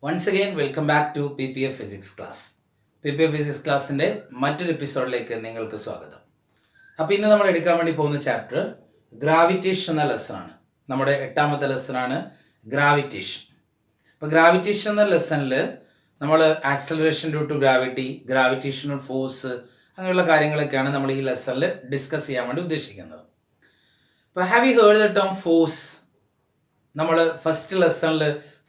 Once again welcome back to PPF physics class. PPF physics ക്ലാസ്സിൻ്റെ മറ്റൊരു എപ്പിസോഡിലേക്ക് നിങ്ങൾക്ക് സ്വാഗതം. അപ്പോൾ ഇന്ന് നമ്മൾ എടുക്കാൻ വേണ്ടി പോകുന്ന ചാപ്റ്റർ ഗ്രാവിറ്റേഷൻ എന്ന ലെസണാണ്. നമ്മുടെ 8ാമത്തെ ലെസണാണ് ഗ്രാവിറ്റേഷൻ. അപ്പോൾ ഗ്രാവിറ്റേഷൻ എന്ന ലെസണിൽ നമ്മൾ acceleration due to gravity, gravitational force അങ്ങനെയുള്ള കാര്യങ്ങളൊക്കെയാണ് നമ്മൾ ഈ ലെസണിൽ ഡിസ്കസ് ചെയ്യാൻ വേണ്ടി ഉദ്ദേശിക്കുന്നത്. അപ്പോൾ have you heard the term force? നമ്മൾ ഫസ്റ്റ് ലെസണിൽ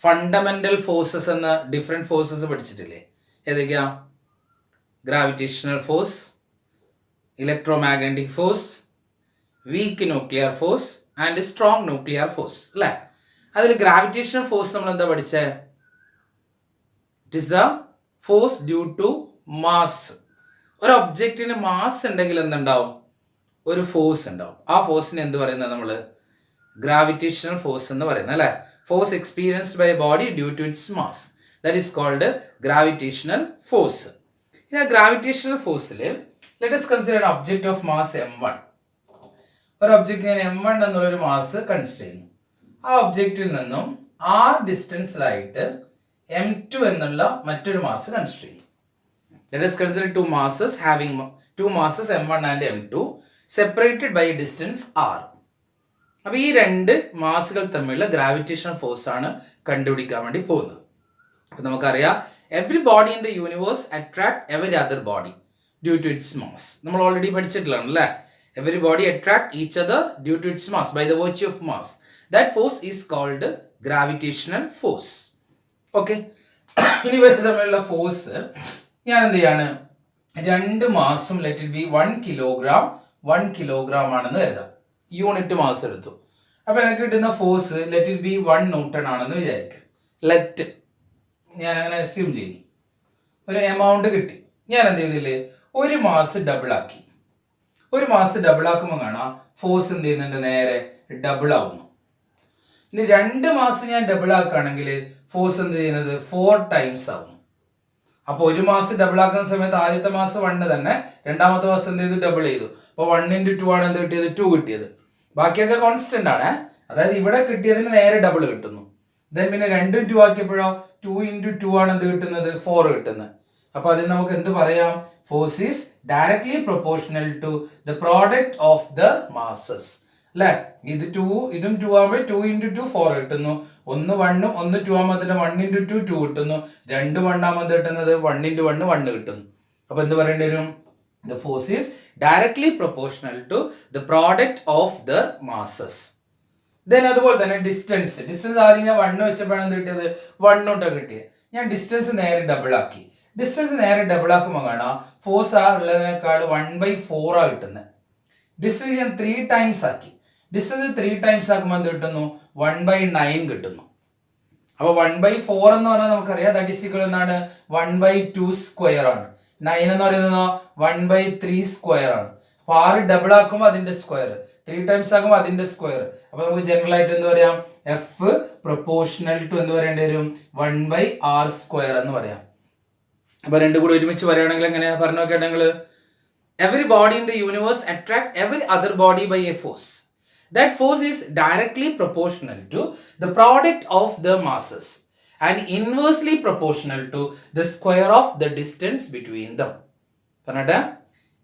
ഫണ്ടമെന്റൽ ഫോഴ്സസ് എന്ന ഡിഫറെൻറ്റ് ഫോഴ്സസ് പഠിച്ചിട്ടില്ലേ? ഏതൊക്കെയാ? Gravitational force, electromagnetic force, weak nuclear force and strong nuclear force അല്ലേ? അതിൽ ഗ്രാവിറ്റേഷണൽ ഫോഴ്സ് നമ്മൾ എന്താ പഠിച്ചത്? It is the force due to mass. ഒരു ഒബ്ജക്റ്റിന് മാസ് ഉണ്ടെങ്കിൽ എന്തുണ്ടാവും? ഒരു ഫോഴ്സ് ഉണ്ടാവും. ആ ഫോഴ്സിന് എന്ത് പറയുന്നത് നമ്മൾ? ഗ്രാവിറ്റേഷണൽ ഫോഴ്സ് എന്ന് പറയുന്നത് അല്ലേ? Force experienced by a body due to its mass, that is called gravitational force. In a gravitational force, let us consider an object of mass m1. ഒരു ഒബ്ജക്റ്റിന് m1 എന്നുള്ളൊരു മാസ് കൺസിഡർ ചെയ്യുന്നു. ആ ഒബ്ജക്റ്റിൽ നിന്നും r ഡിസ്റ്റൻസിലായിട്ട് m2 എന്നുള്ള മറ്റൊരു mass consider ചെയ്യുന്നു. Let us consider two masses having two masses m1 and m2 separated by a distance r. അപ്പോൾ ഈ രണ്ട് മാസുകൾ തമ്മിലുള്ള ഗ്രാവിറ്റേഷണൽ ഫോഴ്സ് ആണ് കണ്ടുപിടിക്കാൻ വേണ്ടി പോകുന്നത്. അപ്പോൾ നമുക്കറിയാം, every body in the universe attract every other body due to its mass. നമ്മൾ ഓൾറെഡി പഠിച്ചിട്ടുള്ളതാണ് അല്ലേ? Every body attract each other due to its mass by the virtue of mass. That force is called gravitational force. Okay, ഇനി ഇവർ തമ്മിലുള്ള force ഞാൻ എന്ത് ചെയ്യാണ്? രണ്ട് മാസും ലെറ്റ് ഇറ്റ് ബി 1 കിലോഗ്രാം ആണെന്ന് കരുതാം. യൂണിറ്റ് മാസ് എടുത്തു. അപ്പൊ എനിക്ക് കിട്ടുന്ന force let it be 1 newton ആണെന്ന് വിചാരിക്കും. ലെറ്റ് ഞാൻ അങ്ങനെ അസ്യൂം ചെയ്യും. ഒരു എമൗണ്ട് കിട്ടി. ഞാൻ എന്ത് ചെയ്തില്ലേ? ഒരു മാസ് ഡബിൾ ആക്കി. ഒരു മാസ് ഡബിൾ ആക്കുമ്പോൾ കാണാം ഫോഴ്സ് എന്ത് ചെയ്യുന്നുണ്ട്? നേരെ ഡബിൾ ആവുന്നു. ഇനി 2 മാസം ഞാൻ ഡബിൾ ആക്കുകയാണെങ്കിൽ ഫോഴ്സ് എന്ത് ചെയ്യുന്നത്? 4 ടൈംസ് ആവുന്നു. അപ്പൊ ഒരു മാസം ഡബിൾ ആക്കുന്ന സമയത്ത് ആദ്യത്തെ മാസം 1 തന്നെ, രണ്ടാമത്തെ മാസം എന്ത് ചെയ്തു? ഡബിൾ ചെയ്തു. അപ്പോൾ 1 × 2 ആണ് എന്ത് കിട്ടിയത്? 2 കിട്ടിയത്. ബാക്കിയൊക്കെ കോൺസ്റ്റന്റ് ആണ്. അതായത് ഇവിടെ കിട്ടിയതിന് നേരെ ഡബിൾ കിട്ടുന്നു. ദെൻ പിന്നെ 2 2 ആക്കിയപ്പോഴോ 2 × 2 ആണ് എന്ത് കിട്ടുന്നത്? 4 കിട്ടുന്നത്. അപ്പൊ അതിന് നമുക്ക് എന്ത് പറയാം? Force is directly proportional to the product of the masses അല്ലെ? ഇത് 2 ഇതും 2 ആകുമ്പോൾ 2 × 2 4 കിട്ടുന്നു. 1 1 1 2 ആകുമ്പോൾ 1 × 2 2 കിട്ടുന്നു. 2 1 ആകുമ്പോൾ കിട്ടുന്നത് 1 × 1 1 കിട്ടുന്നു. അപ്പൊ എന്ത് പറയേണ്ടി വരും? The force is directly proportional to the product of the masses. Then അതുപോലെ തന്നെ ഡിസ്റ്റൻസ് ആദ്യം ഞാൻ 1 വെച്ചപ്പോഴാണ് എന്ത് കിട്ടിയത്? 1 തൊട്ടാണ് കിട്ടിയത്. ഞാൻ ഡിസ്റ്റൻസ് നേരെ ഡബിൾ ആക്കി. ഡിസ്റ്റൻസ് നേരെ ഡബിൾ ആക്കുമ്പോൾ കാണാം ഫോഴ്സ് ആ ഉള്ളതിനേക്കാൾ 1/4 ആ കിട്ടുന്നത്. ഡിസ്റ്റൻസ് ഞാൻ 3 ടൈംസ് ആക്കി. ഡിസ്റ്റൻസ് 3 ടൈംസ് ആക്കുമ്പോൾ എന്ത് കിട്ടുന്നു? 1/9 കിട്ടുന്നു. അപ്പൊ 1/4 എന്ന് പറഞ്ഞാൽ നമുക്കറിയാം ദാറ്റ് ഈസ് ഈക്വൽ എന്നാണ് 1/2 സ്ക്വയർ ആണ്. 9 എന്ന് പറയുന്നത് 1/3 സ്ക്വയർ ആണ്. അപ്പൊ 6 ഡബിൾ ആക്കുമ്പോൾ അതിന്റെ സ്ക്വയർ, 3 ടൈംസ് ആക്കുമ്പോൾ അതിന്റെ സ്ക്വയർ. അപ്പൊ നമുക്ക് ജനറൽ ആയിട്ട് എന്ത് പറയാം? എഫ് പ്രൊപ്പോർഷണൽ ടു എന്ത് പറയേണ്ടി വരും? 1/r² എന്ന് പറയാം. അപ്പൊ രണ്ടും കൂടി ഒരുമിച്ച് പറയുകയാണെങ്കിൽ എങ്ങനെയാ പറഞ്ഞു നോക്കിയാണെങ്കിൽ, every body in the universe attract every other body by a force. That force is directly proportional to the product of the masses and inversely proportional to the square of the distance between them. Panada,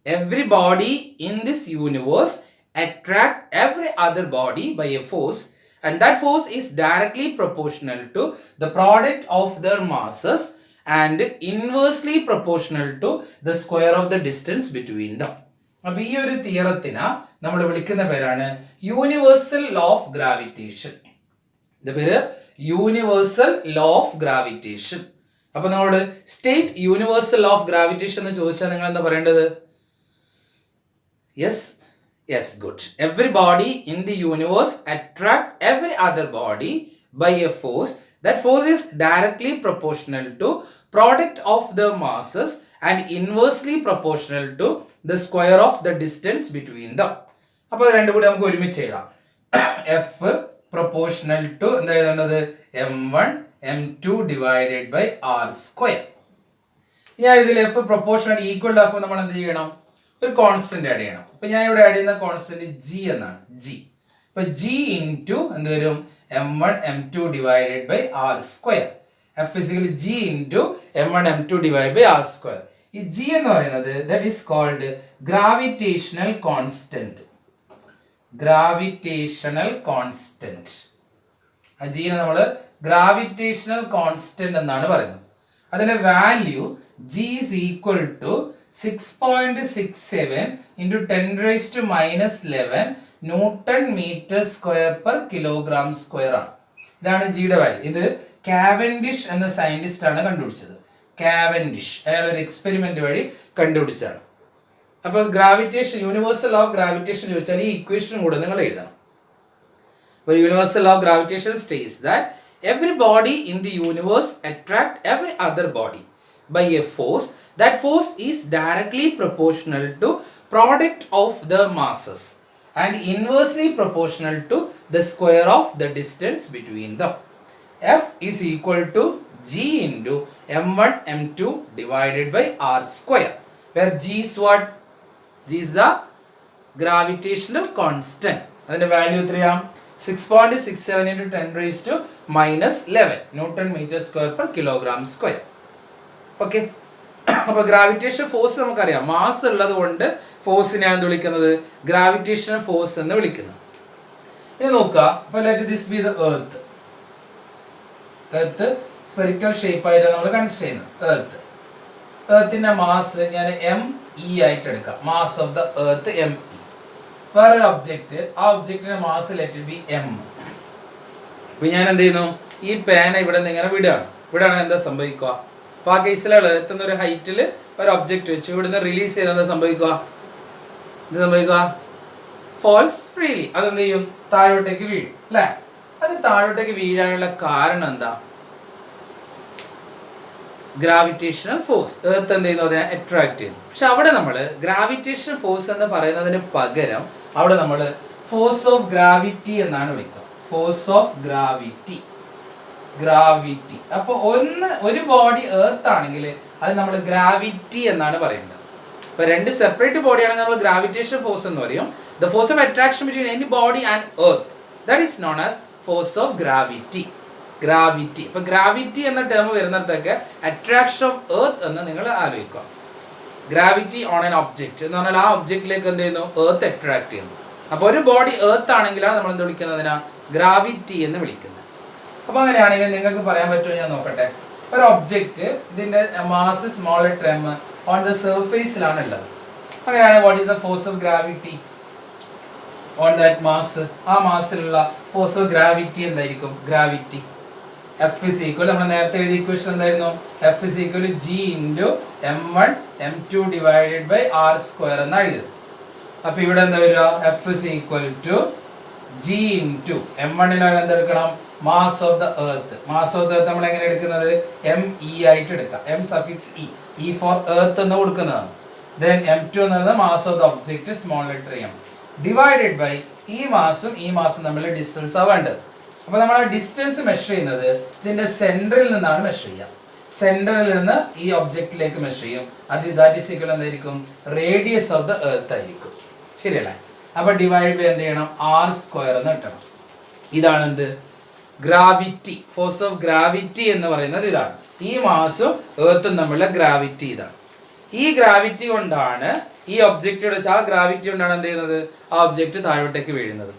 every body in this universe attract every other body by a force, and that force is directly proportional to the product of their masses and inversely proportional to the square of the distance between them. അപ്പൊ ഈ ഒരു തിയറത്തിനെ നമ്മൾ വിളിക്കുന്ന പേരാണ് universal law of gravitation. ഇതിന്റെ പേര് universal law of gravitation. അപ്പൊ നമ്മളോട് state universal law of gravitation എന്ന് ചോദിച്ചാൽ നിങ്ങൾ എന്താ പറയേണ്ടത്? Yes good. Every body in the universe attract every other body by a force. That force is directly proportional to product of the masses and inversely proportional to the square of the distance between them. അപ്പോൾ രണ്ടും കൂടി നമുക്ക് ഒരുമിച്ച് എഴുതാം. F proportional to എന്താ എഴുതേണ്ടത്? m1 m2 divided by r². ഞാൻ ഇതിൽ എഫ് പ്രൊപ്പോർഷണൽ ഈക്വൽ ആക്കുമ്പോൾ നമ്മൾ എന്ത് ചെയ്യണം? ഒരു കോൺസ്റ്റന്റ് ആഡ് ചെയ്യണം. അപ്പൊ ഞാൻ ഇവിടെ ആഡ് ചെയ്യുന്ന കോൺസ്റ്റന്റ് ജി എന്നാണ്. ജി. അപ്പൊ ജി ഇൻറ്റു എന്ത് വരും? m1 m2 divided by r². F is equal to G into m1 m2 divided by r square. ഈ G എന്ന് പറയുന്നത് that is called gravitational constant. Gravitational constant. ആ G നെ നമ്മൾ gravitational constant എന്നാണ് പറയുന്നത്. അതിന്റെ value G is equal to 6.67 into 10 raised to minus 11 Newton meter square per kilogram square ആണ്. ഇതാണ് ജിയുടെ വാല്യൂ. ഇത് കാവൻഡിഷ് എന്ന സയന്റിസ്റ്റ് ആണ് കണ്ടുപിടിച്ചത്. കാവൻഡിഷ് അയാൾ ഒരു എക്സ്പെരിമെന്റ് വഴി കണ്ടുപിടിച്ചതാണ്. അപ്പോൾ ഗ്രാവിറ്റേഷൻ, യൂണിവേഴ്സൽ ഓഫ് ഗ്രാവിറ്റേഷൻ ചോദിച്ചാൽ ഈ ഇക്വേഷനും കൂടെ നിങ്ങൾ എഴുതണം. അപ്പോൾ universal of gravitation states that every body in the universe attract every other body by a force. That force is directly proportional to product of the masses and inversely proportional to the square of the distance between them. F is equal to G into m1 m2 divided by r square, where G is what? G is the gravitational constant. അതിന്റെ value എത്രയാ? 6.67 into 10 raised to minus 11 Newton meter square per kilogram square. Okay, അപ്പോൾ gravitation force നമുക്കറിയാം. Mass ഉള്ളത് കൊണ്ട് ഫോഴ്സിനെയാണ് എന്ത് വിളിക്കുന്നത്? Gravitation force എന്ന് വിളിക്കുന്നത്. ഇനി നോക്കുക, അപ്പോൾ let this be the earth. Earth spherical shape ആയിട്ടാണ് നമ്മൾ കൺസിഡർ ചെയ്യുന്നത്. എർത്തിന്റെ മാസ് ഞാൻ m(e) ആയിട്ട് എടുക്കാം. Mass of the earth m(e). വേറൊരു ഒബ്ജക്റ്റ്, ആ ഒബ്ജക്റ്റിന്റെ മാസ് ലെറ്റ് ബി m. അപ്പൊ ഞാൻ എന്ത് ചെയ്യുന്നു? ഈ പേന ഇവിടെ നിന്ന് ഇങ്ങനെ വിടാണ് എന്താ സംഭവിക്കുക? അപ്പൊ ആ കേസിൽ എത്തുന്ന ഒരു ഹൈറ്റിൽ ഒരു ഒബ്ജക്റ്റ് വെച്ചു ഇവിടുന്ന് റിലീസ് ചെയ്ത് എന്താ സംഭവിക്കുക? Falls freely. അതെന്ത് ചെയ്യും? താഴോട്ടേക്ക് വീഴും അല്ലെ? അത് താഴോട്ടേക്ക് വീഴാനുള്ള കാരണം എന്താ? Gravitational force. എർത്ത് എന്ത് ചെയ്യുന്നു? അതിനെ അട്രാക്ട് ചെയ്യുന്നു. പക്ഷെ അവിടെ നമ്മൾ ഗ്രാവിറ്റേഷണൽ ഫോഴ്സ് എന്ന് പറയുന്നതിന് പകരം അവിടെ നമ്മൾ ഫോഴ്സ് ഓഫ് ഗ്രാവിറ്റി എന്നാണ് വിളിക്കുക. Force of gravity. അപ്പൊ ഒരു ബോഡി എർത്ത് ആണെങ്കിൽ അത് നമ്മൾ ഗ്രാവിറ്റി എന്നാണ് പറയുന്നത്. ഇപ്പൊ രണ്ട് സെപ്പറേറ്റ് ബോഡി ആണെങ്കിൽ നമ്മൾ ഗ്രാവിറ്റേഷൻ ഫോഴ്സ് എന്ന് പറയും. The force of attraction between any body and earth, that is known as force of gravity. ഇപ്പൊ ഗ്രാവിറ്റി എന്ന ടേം വരുന്നിടത്തൊക്കെ അട്രാക്ഷൻ ഓഫ് എർത്ത് എന്ന് നിങ്ങൾ ആലോചിക്കുക. ഗ്രാവിറ്റി ഓൺ ആൻ ഒബ്ജക്റ്റ് എന്ന് പറഞ്ഞാൽ ആ ഒബ്ജക്റ്റിലേക്ക് എന്ത് ചെയ്യുന്നു? എർത്ത് അട്രാക്ട് ചെയ്യുന്നു. അപ്പോൾ ഒരു ബോഡി എർത്ത് ആണെങ്കിലാണ് നമ്മൾ എന്ത് വിളിക്കുന്നതിനാ? ഗ്രാവിറ്റി എന്ന് വിളിക്കുന്നത്. അപ്പൊ അങ്ങനെയാണെങ്കിൽ നിങ്ങൾക്ക് പറയാൻ പറ്റുമോ? ഞാൻ നോക്കട്ടെ. ഒരു ഒബ്ജക്റ്റ്, ഇതിന്റെ mass small m on the സർഫേസിലാണ് ഉള്ളത്. അങ്ങനെയാണെങ്കിൽ what is the force of gravity on that mass? ആ മാസിലുള്ള ഫോഴ്സ് ഓഫ് ഗ്രാവിറ്റി എന്തായിരിക്കും? ഗ്രാവിറ്റി F is equal, നമ്മൾ നേരത്തെ എഴുതിയ ഇക്വേഷൻ എന്തായിരുന്നു? F is equal to G into m1 m2 divided by r square എന്ന് എഴുതി. അപ്പൊ ഇവിടെ എന്താ വരിക? F is equal to G into m1 നെ എന്തെടുക്കണം? Mass of the earth. Mass of the earth നമ്മൾ എങ്ങനെ എടുക്കുന്നത്? m(e) ആയിട്ട് എടുക്കാം. m suffix e for earth എന്ന് കൊടുക്കുന്നതാണ്. then m2 എന്നത് mass of the object small letter m divided by ഈ മാസും തമ്മിൽ ഡിസ്റ്റൻസ് ആ വേണ്ടത്. അപ്പൊ നമ്മൾ ആ ഡിസ്റ്റൻസ് മെഷർ ചെയ്യുന്നത് ഇതിന്റെ സെന്ററിൽ നിന്നാണ് മെഷർ ചെയ്യുക. സെന്ററിൽ നിന്ന് ഈ ഒബ്ജക്റ്റിലേക്ക് മെഷർ ചെയ്യും. അത് ദാറ്റ് ഈസ് ഈക്വൽ എന്തായിരിക്കും? റേഡിയസ് ഓഫ് ദ എർത്ത് ആയിരിക്കും. ശരിയല്ലേ? അപ്പൊ ഡിവൈഡ് ബൈ എന്ത് ചെയ്യണം? r സ്ക്വയർ എന്ന് കിട്ടണം. ഇതാണ് എന്ത്? ഗ്രാവിറ്റി. ഫോഴ്സ് ഓഫ് ഗ്രാവിറ്റി എന്ന് പറയുന്നത് ഇതാണ്. ഈ മാസും എർത്തും തമ്മിലുള്ള ഗ്രാവിറ്റി ഇതാണ്. ഈ ഗ്രാവിറ്റി കൊണ്ടാണ് ഈ ഒബ്ജക്റ്റ് വെച്ച്, ആ ഗ്രാവിറ്റി കൊണ്ടാണ് എന്ത് ചെയ്യുന്നത്? ആ ഒബ്ജക്റ്റ് താഴോട്ടേക്ക് വീഴുന്നത്.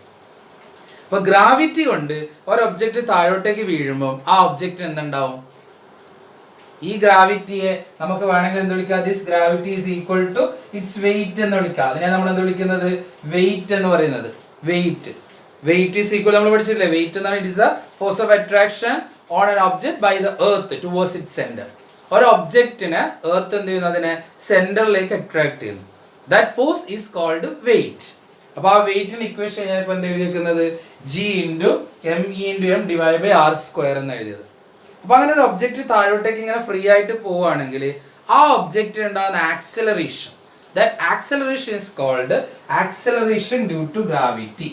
അപ്പൊ ഗ്രാവിറ്റി കൊണ്ട് ഒരു ഒബ്ജക്റ്റ് താഴോട്ടേക്ക് വീഴുമ്പോൾ ആ ഒബ്ജക്റ്റ് എന്തുണ്ടാവും? ഈ ഗ്രാവിറ്റിയെ നമുക്ക് വേണമെങ്കിൽ എന്ത് വിളിക്കാം? This gravity is equal to its weight എന്ന് വിളിക്കാം. അതിനെ നമ്മൾ എന്ത് വിളിക്കുന്നത്? വെയിറ്റ് എന്ന് പറയുന്നത്. വെയിറ്റ് ഈസ് ഈക്വൽ, നമ്മൾ പഠിച്ചിട്ടില്ലേ? വെയിറ്റ് എന്ന് പറഞ്ഞാൽ it is the force of attraction on an object by the earth towards its centre. ഒരു ഒബ്ജക്റ്റിനെ എർത്ത് എന്ത് ചെയ്യുന്നു? അതിനെ സെന്ററിലേക്ക് അട്രാക്ട് ചെയ്യുന്നു. That force is called weight. അപ്പൊ ആ വെയിറ്റിന് ഇക്വേഷൻ ഞാൻ ഇപ്പൊ എന്ത് എഴുതിയിരിക്കുന്നത്? G into m(e) into m divided by r square എന്ന് എഴുതിയത്. അപ്പൊ അങ്ങനെ ഒരു ഒബ്ജക്റ്റ് താഴോട്ടേക്ക് ഇങ്ങനെ ഫ്രീ ആയിട്ട് പോവുകയാണെങ്കിൽ ആ ഒബ്ജക്റ്റ് ഉണ്ടാകുന്ന acceleration, that acceleration is called acceleration due to gravity.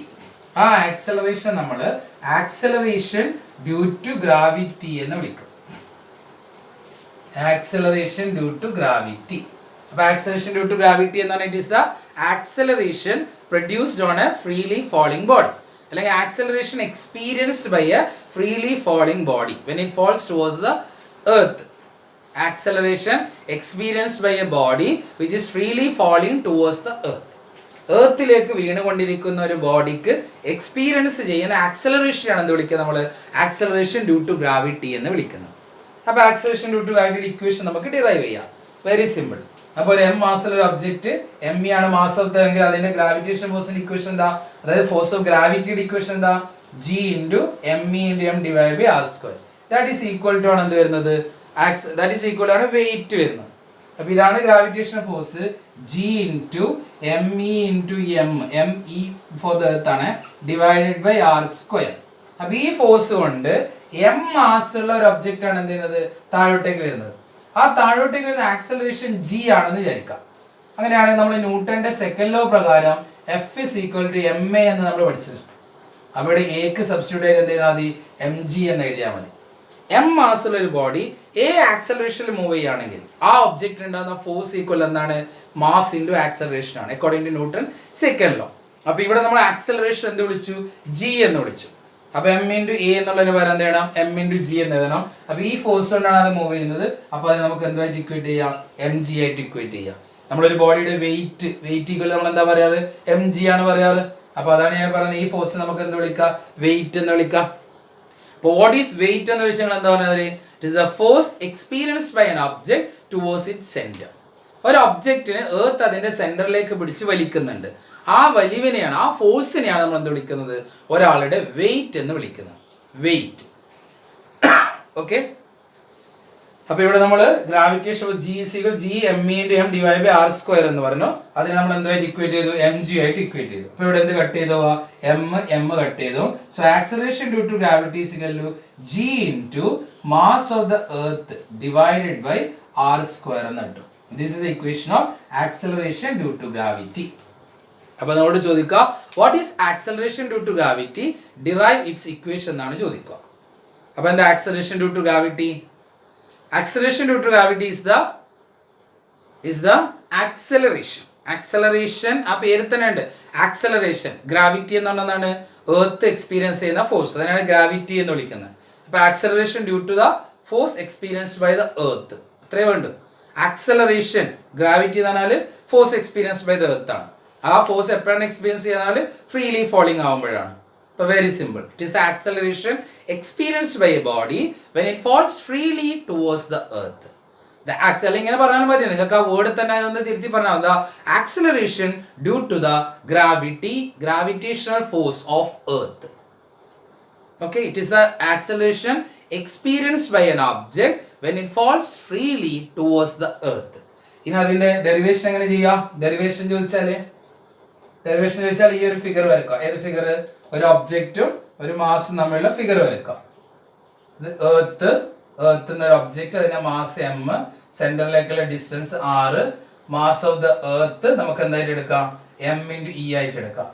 ആ ആക്സലറേഷൻ നമ്മൾ ആക്സലറേഷൻ ഡ്യൂ ടു ഗ്രാവിറ്റി എന്ന് വിളിക്കും. Acceleration due to gravity. അപ്പൊ ആക്സലറേഷൻ ഡ്യൂ ടു ഗ്രാവിറ്റി എന്ന് പറഞ്ഞാൽ it is the acceleration produced on a freely falling body, അല്ലെങ്കിൽ acceleration experienced by a freely falling body when it falls towards the earth. Acceleration experienced by a body which is freely falling towards the earth. എർത്തിലേക്ക് വീണുകൊണ്ടിരിക്കുന്ന ഒരു ബോഡിക്ക് experience ചെയ്യുന്ന acceleration ആണ് എന്ത് വിളിക്കുക നമ്മൾ acceleration due to gravity എന്ന് വിളിക്കുന്നത്. അപ്പോൾ acceleration due to gravity equation നമുക്ക് ഡിറൈവ് ചെയ്യാം. Very simple. അപ്പോൾ ഒരു എം മാസുള്ള ഒരു ഒബ്ജക്റ്റ് എം ഇ ആണ് മാസ് ഓഫ് ദ എങ്കിൽ അതിന്റെ ഗ്രാവിറ്റേഷൻ ഫോഴ്സിന്റെ ഇക്വേഷൻ എന്താ, അതായത് ഫോഴ്സ് ഓഫ് ഗ്രാവിറ്റിയുടെ ഇക്വേഷൻ എന്താ, G into M E into M divide by R square. That is equal to ആണ് എന്ത് വരുന്നത്, ദാറ്റ് ഈസ് ഈക്വൽ ആണ് വെയിറ്റ് വരുന്നത്. അപ്പൊ ഇതാണ് gravitation force, G into M E into M, M E for the earth ആണ്, divided by R square. അപ്പൊ ഈ ഫോഴ്സ് കൊണ്ട് എം മാസ് ഉള്ള ഒരു ഒബ്ജക്റ്റ് ആണ് എന്ത് ചെയ്യുന്നത്, താഴോട്ടേക്ക് വരുന്നത്. ആ താഴോട്ടേക്ക് വരുന്ന ആക്സലറേഷൻ ജി ആണെന്ന് വിചാരിക്കാം. അങ്ങനെയാണെങ്കിൽ നമ്മൾ ന്യൂട്ടന്റെ സെക്കൻഡ് ലോ പ്രകാരം F is equal to M A എന്ന് നമ്മൾ പഠിച്ചിട്ടുണ്ട്. അവിടെ എക്ക് സബ്സ്റ്റിറ്റ്യൂട്ട് ചെയ്ത് എന്ത് ചെയ്താൽ മതി, എം ജി എന്ന് എഴുതിയാൽ മതി. എം മാസ് ഉള്ള ഒരു ബോഡി എ ആക്സലറേഷനിൽ മൂവ് ചെയ്യുകയാണെങ്കിൽ ആ ഒബ്ജക്റ്റ് ഉണ്ടാകുന്ന ഫോഴ്സ് ഈക്വൽ എന്താണ്, മാസ് ഇൻറ്റു ആക്സലറേഷൻ ആണ് according to Newton second law. അപ്പൊ ഇവിടെ നമ്മൾ ആക്സലറേഷൻ എന്ത് വിളിച്ചു, ജി എന്ന് വിളിച്ചു. അപ്പൊ എം ഇൻറ്റു എ എന്നുള്ളതിന് പകരം എന്ത് ചെയ്യണം, എം ഇൻറ്റു ജി എന്ന് എഴുതണം. അപ്പൊ ഈ ഫോഴ്സ് കൊണ്ടാണ് അത് മൂവ് ചെയ്യുന്നത്. അപ്പൊ അത് നമുക്ക് എന്തുമായിട്ട് ഇക്വേറ്റ് ചെയ്യാം, എം ജി ആയിട്ട് ഇക്വേറ്റ് ചെയ്യാം. നമ്മളൊരു ബോഡിയുടെ വെയിറ്റ് ഈക്വൽ നമ്മൾ എന്താ പറയാറ്, എം ജി ആണ് പറയാറ്. അപ്പൊ അതാണ് ഞാൻ പറയുന്നത്, ഈ ഫോഴ്സ് നമുക്ക് എന്ത് വിളിക്കാം, വെയിറ്റ് എന്ന് വിളിക്കാം. ബോഡീസ് വെയിറ്റ് എന്ന് വെച്ചാൽ എന്താ പറയുന്നത്, it is a force experienced by an object towards its centre. ഒരു ഒബ്ജക്റ്റിന് എർത്ത് അതിന്റെ സെന്ററിലേക്ക് പിടിച്ച് വലിക്കുന്നുണ്ട്. ആ വലിവിനെയാണ്, ആ ഫോഴ്സിനെയാണ് നമ്മൾ എന്ത് വിളിക്കുന്നത്, ഒരാളുടെ വെയിറ്റ് എന്ന് വിളിക്കുന്നത്, വെയിറ്റ്. ഓക്കെ. അപ്പൊ ഇവിടെ നമ്മൾ gravitation G equal G M E into M divide by R square എന്ന് പറഞ്ഞു. അതിനെ നമ്മൾ എന്തുമായിട്ട് ഇക്വേറ്റ് ചെയ്തു, എം ജി ആയിട്ട് ഇക്വേറ്റ് ചെയ്തു. അപ്പൊ ഇവിടെ എന്ത് കട്ട് ചെയ്തു, എം കട്ട് ചെയ്തു. So acceleration due to gravity is equal to G into mass of the earth divided by R square എന്ന് കിട്ടും. This is the equation of acceleration due to gravity. അപ്പൊ നമ്മളോട് ചോദിക്കുക, what is acceleration due to gravity, derive its equation എന്നാണ് ചോദിക്കുക. അപ്പൊ എന്താ acceleration due to gravity? Acceleration due to gravity is the acceleration. Acceleration ആ പേര് തന്നെ ഉണ്ട്, ആക്സലറേഷൻ. ഗ്രാവിറ്റി എന്ന് പറഞ്ഞാൽ എർത്ത് എക്സ്പീരിയൻസ് ചെയ്യുന്ന ഫോഴ്സ്, അതിനാണ് ഗ്രാവിറ്റി എന്ന് വിളിക്കുന്നത്. അപ്പൊ acceleration due to the force experienced by the earth, അത്രേ വേണ്ടു. ആക്സലറേഷൻ, ഗ്രാവിറ്റി എന്ന് പറഞ്ഞാൽ force experienced by the earth ആണ്. ആ ഫോഴ്സ് എപ്പോഴാണ് എക്സ്പീരിയൻസ് ചെയ്യുന്നത്, ഫ്രീലി ഫോളിങ് ആവുമ്പോഴാണ്. Very simple. It is the acceleration experienced by a body when it falls freely towards the earth. The acceleration ഇങ്ങനെ പറഞ്ഞാൽ മതി, നിങ്ങൾക്ക് ആ വേർഡ് തന്നെ ഒന്ന് തിരുത്തി പറഞ്ഞാൽ എന്താ, acceleration due to the gravitational force of earth. Okay, it is the acceleration experienced by an object when it falls freely towards the earth. ഇനി അതിന്റെ ഡെറിവേഷൻ എങ്ങനെ ചെയ്യാം, ഡെറിവേഷൻ ചോദിച്ചാൽ ഈ ഒരു ഫിഗർ വരയ്ക്കുക. ഏത് ഫിഗർ, ഒരു ഒബ്ജക്റ്റും ഒരു മാസും തമ്മിലുള്ള ഫിഗർ വരയ്ക്കാം. ഇത് എർത്ത് എന്നൊരു ഒബ്ജക്റ്റ്, അതിന്റെ മാസ് എം, സെന്ററിലേക്കുള്ള distance R, mass of the earth നമുക്ക് എന്തായിട്ട് എടുക്കാം, എം ഇൻറ്റു ഇ ആയിട്ട് എടുക്കാം.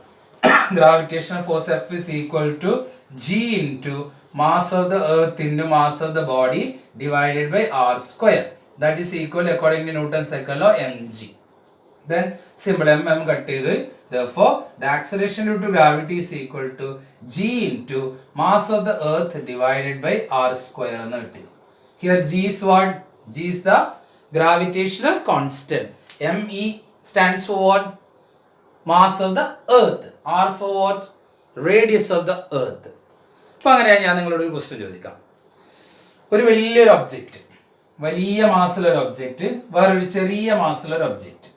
Gravitational force F is equal to G into mass of the earth into mass of the body divided by R square. That is equal according to Newton second law M G. Then simple m cut ചെയ്തു. Therefore the acceleration due to gravity is equal to g into mass of the earth divided by r square എന്ന് കിട്ടി. Here g is what? G is the gravitational constant. me stands for what? Mass of the earth. r for what? Radius of the earth. അപ്പോൾ അങ്ങനെയാണ് ഞാൻ നിങ്ങളോട് ഒരു question ചോദിക്കാം. ഒരു വലിയൊരു ഒബ്ജക്റ്റ്, വലിയ മാസുള്ള ഒബ്ജക്റ്റ്, വേറൊരു ചെറിയ മാസുള്ള ഒബ്ജക്റ്റ്,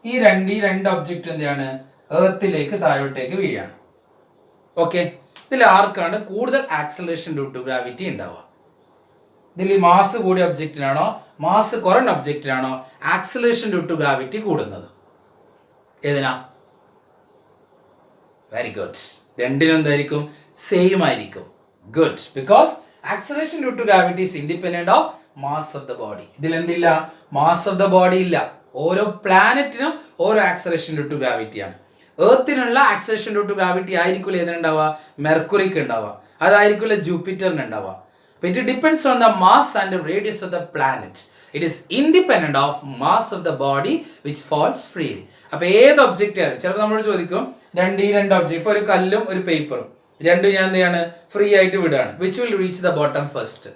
ഈ രണ്ട് ഒബ്ജക്റ്റ് എന്താണ്, എർത്തിലേക്ക് താഴോട്ടേക്ക് വീഴാണ്. ഓക്കെ. ഇതിൽ ആർക്കാണ് കൂടുതൽ ആക്സലറേഷൻ ഡ്യൂ ടു ഗ്രാവിറ്റി ഉണ്ടാവുക? ഇതിൽ മാസ് കൂടിയ ഒബ്ജക്റ്റിനാണോ മാസ് കുറഞ്ഞ ഒബ്ജക്റ്റിനാണോ ആക്സലറേഷൻ ഡ്യൂ ടു ഗ്രാവിറ്റി കൂടുന്നത്? ഏതിനാ? Very good. രണ്ടിനും എന്തായിരിക്കും, സെയിം ആയിരിക്കും. Good. Because acceleration due to gravity is independent of mass of the body. ഇതിൽ എന്തില്ല, മാസ് ഓഫ് ദ ബോഡി ഇല്ല. ഓരോ പ്ലാനറ്റിനും ഓരോ ആക്സലറേഷൻ ഡ്യൂ ടു ഗ്രാവിറ്റിയാണ്. എർത്തിനുള്ള ആക്സലറേഷൻ ഡ്യൂ ടു ഗ്രാവിറ്റി ആയിരിക്കില്ല ഏതിനുണ്ടാവുക, മെർക്കുറിക്ക് ഉണ്ടാവുക, അതായിരിക്കില്ല ജൂപ്പിറ്ററിന് ഉണ്ടാവുക. അപ്പോൾ it depends on the mass and radius of the planet. It is independent of mass of the body which falls freely. അപ്പോൾ ഏത് ഒബ്ജക്റ്റ് ആയാലും, ചിലപ്പോൾ നമ്മളോട് ചോദിക്കും രണ്ട് ഒബ്ജക്റ്റ്, ഇപ്പോൾ ഒരു കല്ലും ഒരു പേപ്പറും രണ്ടും ഞാൻ എന്ത് ചെയ്യാണ്, ഫ്രീ ആയിട്ട് വിടുകയാണ്. Which will reach the bottom first?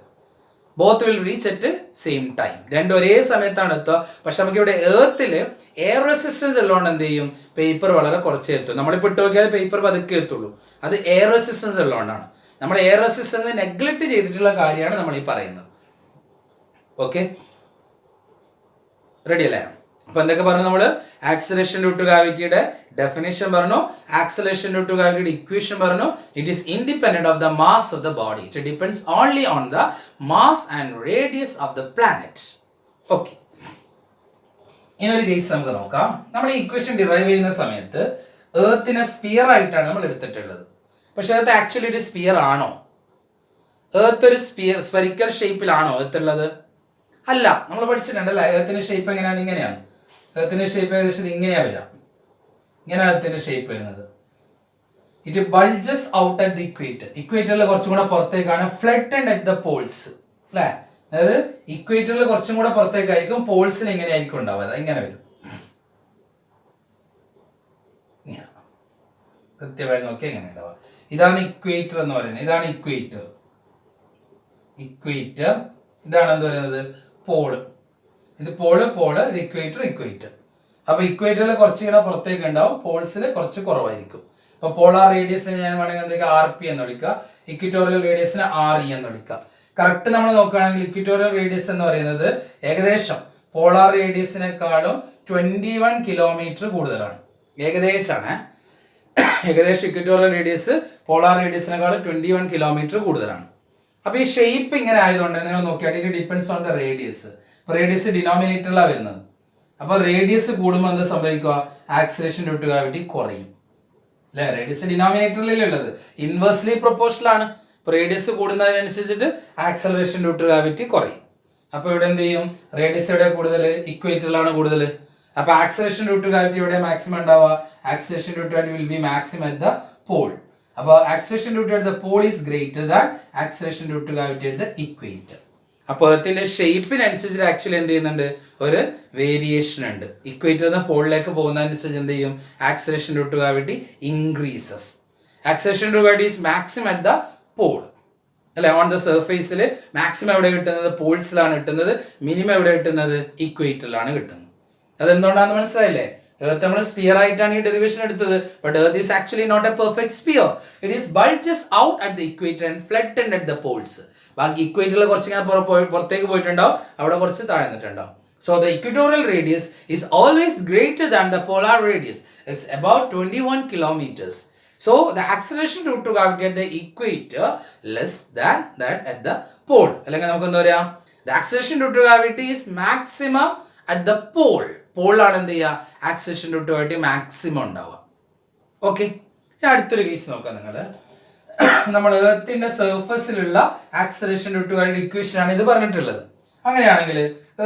Both will reach at same time. രണ്ടും ഒരേ സമയത്താണ് എത്തുക. പക്ഷെ നമുക്ക് ഇവിടെ എർത്തിൽ എയർ റെസിസ്റ്റൻസ് ഉള്ളതുകൊണ്ട് എന്ത് ചെയ്യും, പേപ്പർ വളരെ കുറച്ചേ എത്തും. നമ്മളിപ്പോൾ ഇട്ട് നോക്കിയാൽ പേപ്പർ പതുക്കെ എത്തുള്ളൂ. അത് എയർ റെസിസ്റ്റൻസ് ഉള്ളതുകൊണ്ടാണ്. നമ്മൾ എയർ റെസിസ്റ്റൻസ് നെഗ്ലക്ട് ചെയ്തിട്ടുള്ള കാര്യമാണ് നമ്മൾ ഈ പറയുന്നത്. ഓക്കെ, റെഡി അല്ലേ? അപ്പൊ എന്തൊക്കെ പറഞ്ഞു നമ്മൾ? ആക്സലറേഷൻ ഡ്യൂ ടു ഗ്രാവിറ്റിയുടെ ഡെഫിനിഷൻ പറഞ്ഞു, ആക്സലറേഷൻ ഡ്യൂ ടു ഗ്രാവിറ്റിയുടെ ഇക്വേഷൻ പറഞ്ഞു. It is independent of the mass of the body. It depends only on the mass and radius of the planet. Okay, ഇനൊരു കേസ് നമുക്ക് നോക്കാം. നമ്മൾ ഈ ഇക്വേഷൻ ഡിറൈവ് ചെയ്യുന്ന സമയത്ത് എർത്തിനെ സ്ഫിയർ ആയിട്ടാണ് നമ്മൾ എടുത്തിട്ടുള്ളത്. പക്ഷെ അത് ആക്ച്വലി ഒരു സ്ഫിയർ ആണോ? എർത്ത് ഒരു സ്ഫെറിക്കൽ ഷേപ്പിലാണോ എർത്ത് ഉള്ളത്? അല്ല. നമ്മൾ പഠിച്ചിട്ടുണ്ടല്ലേ എർത്തിന്റെ ഷേപ്പ് എങ്ങനെയാണ്? ഇങ്ങനെയാണ്. എർത്തിന്റെ ഷേപ്പ് ഏകദേശം ഇങ്ങനെയാ വരിക. ഇങ്ങനെയാണ് എർത്തിന്റെ ഷേപ്പ് വരുന്നത്. It bulges out at the equator. ഇക്വേറ്ററിൽ കുറച്ചും കൂടെ പുറത്തേക്കാണ്. ഫ്ലറ്റൻഡ് അറ്റ് ദ പോൾസ് അല്ലേ? അതായത് ഇക്വേറ്ററിൽ കുറച്ചും കൂടെ പുറത്തേക്കായിരിക്കും. പോൾസിൽ എങ്ങനെയായിരിക്കും ഉണ്ടാവുക? ഇങ്ങനെ വരും. കൃത്യമായി നോക്കി എങ്ങനെ ഉണ്ടാവുക. ഇതാണ് ഇക്വേറ്റർ എന്ന് പറയുന്നത്. ഇതാണ് ഇക്വേറ്റർ. ഇക്വേറ്റർ ഇതാണ് എന്ത് പറയുന്നത്? പോള്. ഇത് പോള്, ഇത് ഇക്വേറ്റർ, ഇക്വേറ്റർ. അപ്പൊ ഇക്വേറ്ററിൽ കുറച്ച് ഇങ്ങനെ പുറത്തേക്ക് ഉണ്ടാവും, പോൾസിൽ കുറച്ച് കുറവായിരിക്കും. അപ്പൊ പോളാർ റേഡിയസിനെ ഞാൻ വേണമെങ്കിൽ എന്തൊക്കെ RP എന്ന് വിളിക്കുക, ഇക്വിറ്റോറിയൽ റേഡിയസിനെ RE എന്ന് വിളിക്കുക. കറക്റ്റ് നമ്മൾ നോക്കുകയാണെങ്കിൽ ഇക്വിറ്റോറിയൽ റേഡിയസ് എന്ന് പറയുന്നത് ഏകദേശം പോളാർ റേഡിയസിനെക്കാളും 21 കിലോമീറ്റർ കൂടുതലാണ്. ഏകദേശം ഇക്വിറ്റോറിയൽ റേഡിയസ് പോളാർ റേഡിയസിനെക്കാളും 21 കിലോമീറ്റർ കൂടുതലാണ്. അപ്പൊ ഈ ഷേപ്പ് ഇങ്ങനെ ആയതുകൊണ്ട് നിങ്ങൾ നോക്കിയാൽ it depends on the radius. അപ്പൊ റേഡിയസ് ഡിനോമിനേറ്ററിലാണ് വരുന്നത്. അപ്പൊ റേഡിയസ് കൂടുമ്പോൾ എന്ത് സംഭവിക്കുക? ആക്സിലറേഷൻ ഡ്യൂ ടു ഗ്രാവിറ്റി കുറയും അല്ലെ? റേഡിയസ് ഡിനോമിനേറ്ററിലല്ലേ ഉള്ളത്, ഇൻവേഴ്സ്ലി പ്രൊപ്പോർഷണൽ ആണ്. അപ്പൊ റേഡിയസ് കൂടുന്നതിനനുസരിച്ചിട്ട് ആക്സിലറേഷൻ ഡ്യൂ ടു ഗ്രാവിറ്റി കുറയും. അപ്പൊ ഇവിടെ എന്ത് ചെയ്യും? റേഡിയസ് എവിടെ കൂടുതൽ? ഇക്വേറ്ററിലാണ് കൂടുതൽ. അപ്പൊ ആക്സിലറേഷൻ ഡ്യൂ ടു ഗ്രാവിറ്റി എവിടെ മാക്സിമം ഉണ്ടാവുക? Acceleration due to gravity will be maximum at the pole. അപ്പൊ acceleration due to at the pole is greater than acceleration due to gravity at the equator. അപ്പൊ എർത്തിന്റെ ഷേപ്പിനനുസരിച്ച് actually എന്ത് ചെയ്യുന്നുണ്ട്? ഒരു variation ഉണ്ട്. ഇക്വേറ്ററിൽ നിന്ന് പോളിലേക്ക് പോകുന്നതനുസരിച്ച് എന്ത് ചെയ്യും? Acceleration due to gravity increases. Acceleration due to gravity is maximum at the pole അല്ലെ? ഓൺ ദ സർഫേസിൽ മാക്സിമം എവിടെ കിട്ടുന്നത്? പോൾസിലാണ് കിട്ടുന്നത്. മിനിമം എവിടെ കിട്ടുന്നത്? ഇക്വേറ്ററിലാണ് കിട്ടുന്നത്. അതെന്തുകൊണ്ടാണെന്ന് മനസ്സിലായില്ലേ? എർത്ത് നമ്മൾ സ്ഫിയർ ആയിട്ടാണ് ഈ ഡെറിവേഷൻ എടുത്തത്. But earth is actually not a perfect sphere. It is bulges out at the equator and flattened at the poles. ബാക്കി ഇക്വേറ്ററിൽ കുറച്ച് ഇങ്ങനെ പുറത്തേക്ക് പോയിട്ടുണ്ടാവും, അവിടെ കുറച്ച് താഴ്ന്നിട്ടുണ്ടാവും. So the equatorial radius is always greater than the polar radius. It's about 21 kilometres. So the acceleration due to gravity at the equator less than that at the pole. അല്ലെങ്കിൽ നമുക്ക് എന്താ പറയാ? The acceleration due to gravity is maximum at the pole. Pole ആണ് എന്ത് ചെയ്യുക? acceleration due to gravity maximum ഉണ്ടാവുക. Okay, ഇനി അടുത്തൊരു കേസ് നോക്കാം. നമ്മൾ എർത്തിന്റെ സർഫസിലുള്ള acceleration due to gravity equation ആണ് ഇത് പറഞ്ഞിട്ടുള്ളത്. അങ്ങനെയാണെങ്കിൽ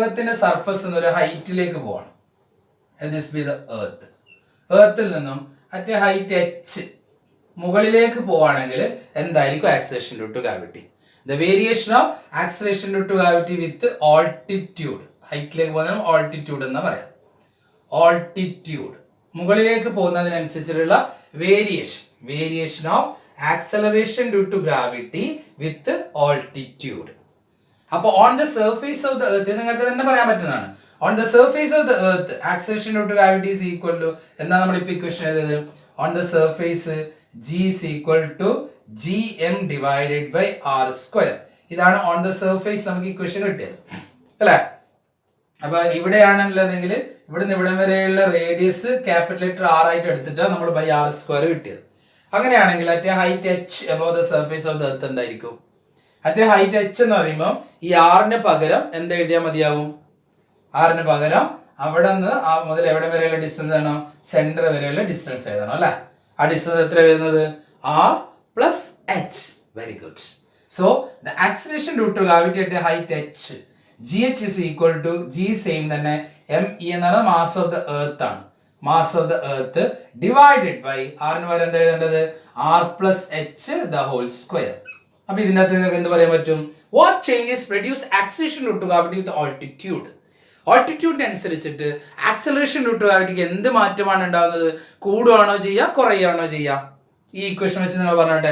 എർത്തിന്റെ സർഫസ് എന്നൊരു ഹൈറ്റിലേക്ക് പോവാണ്. This be the earth. എർത്തിൽ നിന്നും അറ്റ് ഹൈറ്റ് h മുകളിലേക്ക് പോവാണെങ്കിൽ എന്തായിരിക്കും ആക്സിലറേഷൻ ഡ്യൂ ടു ഗ്രാവിറ്റി? The variation of acceleration due to gravity with altitude. ഹൈറ്റിലേക്ക് പോകുന്ന ഓൾട്ടിറ്റ്യൂഡ് എന്ന് പറയാം. ഓൾട്ടിറ്റ്യൂഡ് മുകളിലേക്ക് പോകുന്നതിനനുസരിച്ചുള്ള variation of acceleration due to gravity with altitude. അപ്പൊ on the surface of the earth നിങ്ങൾക്ക് തന്നെ പറയാൻ പറ്റുന്നതാണ്. On the surface of the earth acceleration due to gravity is equal to എന്താ നമ്മൾ ഇപ്പൊ ഇക്വേഷൻ എഴുതിയത്? On the surface G is equal to gm divided by r square. ഇതാണ് on the surface നമുക്ക് ഇക്വേഷൻ കിട്ടിയത് അല്ലേ? അപ്പൊ ഇവിടെയാണെന്നുണ്ടെങ്കിൽ ഇവിടുന്ന് ഇവിടം വരെയുള്ള റേഡിയസ് ക്യാപിറ്റൽ ലെറ്റർ r ആയിട്ട് എടുത്തിട്ടാണ് നമ്മൾ ബൈ r സ്ക്വയർ കിട്ടിയത്. അങ്ങനെയാണെങ്കിൽ at height h above the surface of the earth എന്തായിരിക്കും? അറ്റ് ഹൈറ്റ് h എന്ന് പറയുമ്പോൾ ഈ r പകരം എന്ത് എഴുതിയാൽ മതിയാവും? r പകരം അവിടെ നിന്ന് മുതൽ എവിടെ വരെയുള്ള ഡിസ്റ്റൻസ് ആണോ? സെന്റർ വരെയുള്ള ഡിസ്റ്റൻസ് എഴുതണം അല്ലെ? ആ ഡിസ്റ്റൻസ് എത്ര വരുന്നത്? r plus h. Very good. So the acceleration due to gravity at height h gh is equal to g same തന്നെ me എന്നാണ് മാസ് ഓഫ് ദ എർത്ത് ആണ്. Mass of the earth divided by r ന് പകരം എന്താ എഴുതേണ്ടത്? r plus h the whole square. അപ്പൊ ഇതിനകത്ത് നിങ്ങൾക്ക് എന്ത് പറയാൻ പറ്റും? What changes produce acceleration due to gravity with altitude? ഓൾട്ടിറ്റ്യൂഡിന് അനുസരിച്ചിട്ട് ആക്സലറേഷൻ ഡ്യൂ ടു ഗ്രാവിറ്റിക്ക് എന്ത് മാറ്റമാണ് ഉണ്ടാകുന്നത്? കൂടുകയാണോ ചെയ്യുക, കുറയുകയാണോ ചെയ്യുക? ഈ ഇക്വേഷൻ വെച്ച് നിങ്ങൾ പറഞ്ഞോട്ടെ.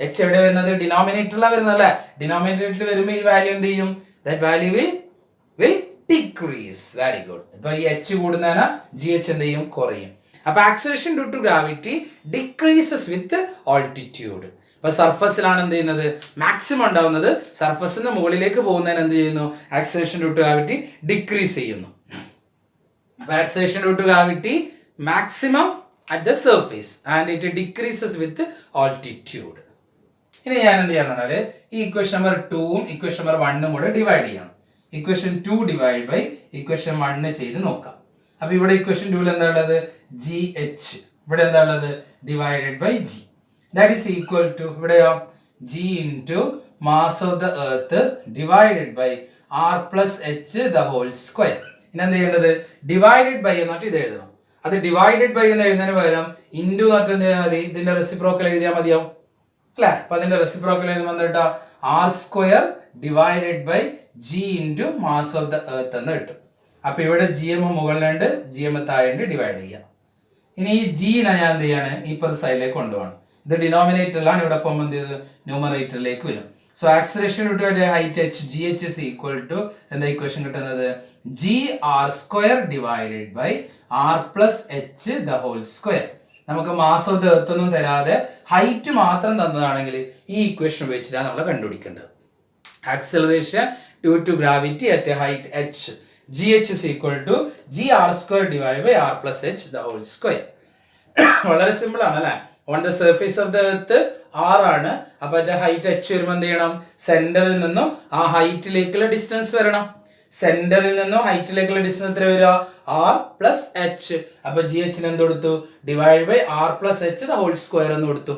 എച്ച് എവിടെ വരുന്നത്? ഡിനോമിനേറ്ററിലാണ് വരുന്നത് അല്ലേ? ഡിനോമിനേറ്ററിൽ വരുമ്പോൾ ഈ വാല്യൂ എന്ത് ചെയ്യും? That value will decrease. Very good. ഇപ്പൊ ഈ എച്ച് കൂടുന്നതിന് ജി എച്ച് എന്ത് ചെയ്യും? കുറയും. അപ്പൊ acceleration due to gravity decreases with altitude. ഇപ്പൊ സർഫസിലാണ് എന്ത് ചെയ്യുന്നത്? മാക്സിമം ഉണ്ടാവുന്നത്. സർഫസിൽ നിന്ന് മുകളിലേക്ക് പോകുന്നതിന് എന്ത് ചെയ്യുന്നു? Acceleration due to gravity decrease ചെയ്യുന്നു. അപ്പൊ acceleration due to gravity maximum at the surface and it decreases with altitude. ഇനി ഞാൻ എന്ത് ചെയ്യാന്ന് പറഞ്ഞാല് ഈ ഇക്വേഷൻ നമ്പർ 2ഉം ഇക്വേഷൻ നമ്പർ 1ഉം കൂടെ ഡിവൈഡ് ചെയ്യാം. ഇക്വേഷൻ 2 ഡിവൈഡ് ബൈ ഇക്വേഷൻ 1 ചെയ്ത് നോക്കാം. അപ്പൊ ഇവിടെ ഇക്വേഷൻ 2ൽ എന്താ ഉള്ളത്? G H. ഇവിടെ എന്താ ഉള്ളത്? Divided by G. That is equal to ഇവിടെയോ G into mass of the earth divided by R plus H the whole square. ഇനി എന്ത് ചെയ്യേണ്ടത്? ഡിവൈഡഡ് ബൈ എന്നിട്ട് ഇത് എഴുതണം. അത് ഡിവൈഡഡ് ബൈ എന്ന് എഴുതുന്നതിന് പകരം ഇൻറ്റു എന്നിട്ട് എന്ത് ചെയ്താൽ മതി? ഇതിന്റെ റെസിപ്രോക്കൽ എഴുതിയാൽ മതിയാവും അല്ലെ? അപ്പൊ അതിന്റെ റെസിപ്രോക്കൽ എഴുതുമ്പോൾ എന്താ? R square divided by G into mass of the earth എന്ന് കിട്ടും. അപ്പൊ ഇവിടെ ജി എം മുകളിലുണ്ട്, ജി എം താഴെയുണ്ട്, ഡിവൈഡ് ചെയ്യാം. ഇനി ഈ ജിനെ ഞാൻ എന്ത് ചെയ്യാണ്? ഈ സൈഡിലേക്ക് കൊണ്ടുപോകണം. ഇത് ഡിനോമിനേറ്ററിലാണ്, ഇവിടെ പോകുമ്പോൾ എന്ത് ചെയ്ത് ന്യൂമറേറ്ററിലേക്ക് വരും. So acceleration due to height H G H is equal to എന്താ ഇക്വേഷൻ കിട്ടുന്നത്? G R square divided by R plus H the whole square. നമുക്ക് മാസ് ഓഫ് ദ എർത്ത് ഒന്നും തരാതെ ഹൈറ്റ് മാത്രം തന്നതാണെങ്കിൽ ഈ ഇക്വേഷൻ ഉപയോഗിച്ചിട്ടാണ് നമ്മൾ കണ്ടുപിടിക്കേണ്ടത്. Acceleration due to gravity at a height H G H is equal to G R square divide by R plus H the whole square. വളരെ simple ആണ് അല്ലെ? On the surface of the earth R ആണ്. അപ്പൊ അതിന്റെ height H വരുമ്പോൾ എന്ത് ചെയ്യണം? സെന്ററിൽ നിന്നും ആ ഹൈറ്റിലേക്കുള്ള ഡിസ്റ്റൻസ് വരണം. സെന്ററിൽ നിന്നും ഹൈറ്റിലേക്കുള്ള ഡിസ്റ്റൻസ് എത്ര വരിക? R plus H. അപ്പൊ ജി എച്ചിന് എന്ത് കൊടുത്തു? Divide by R plus H the whole square എന്ന് കൊടുത്തു.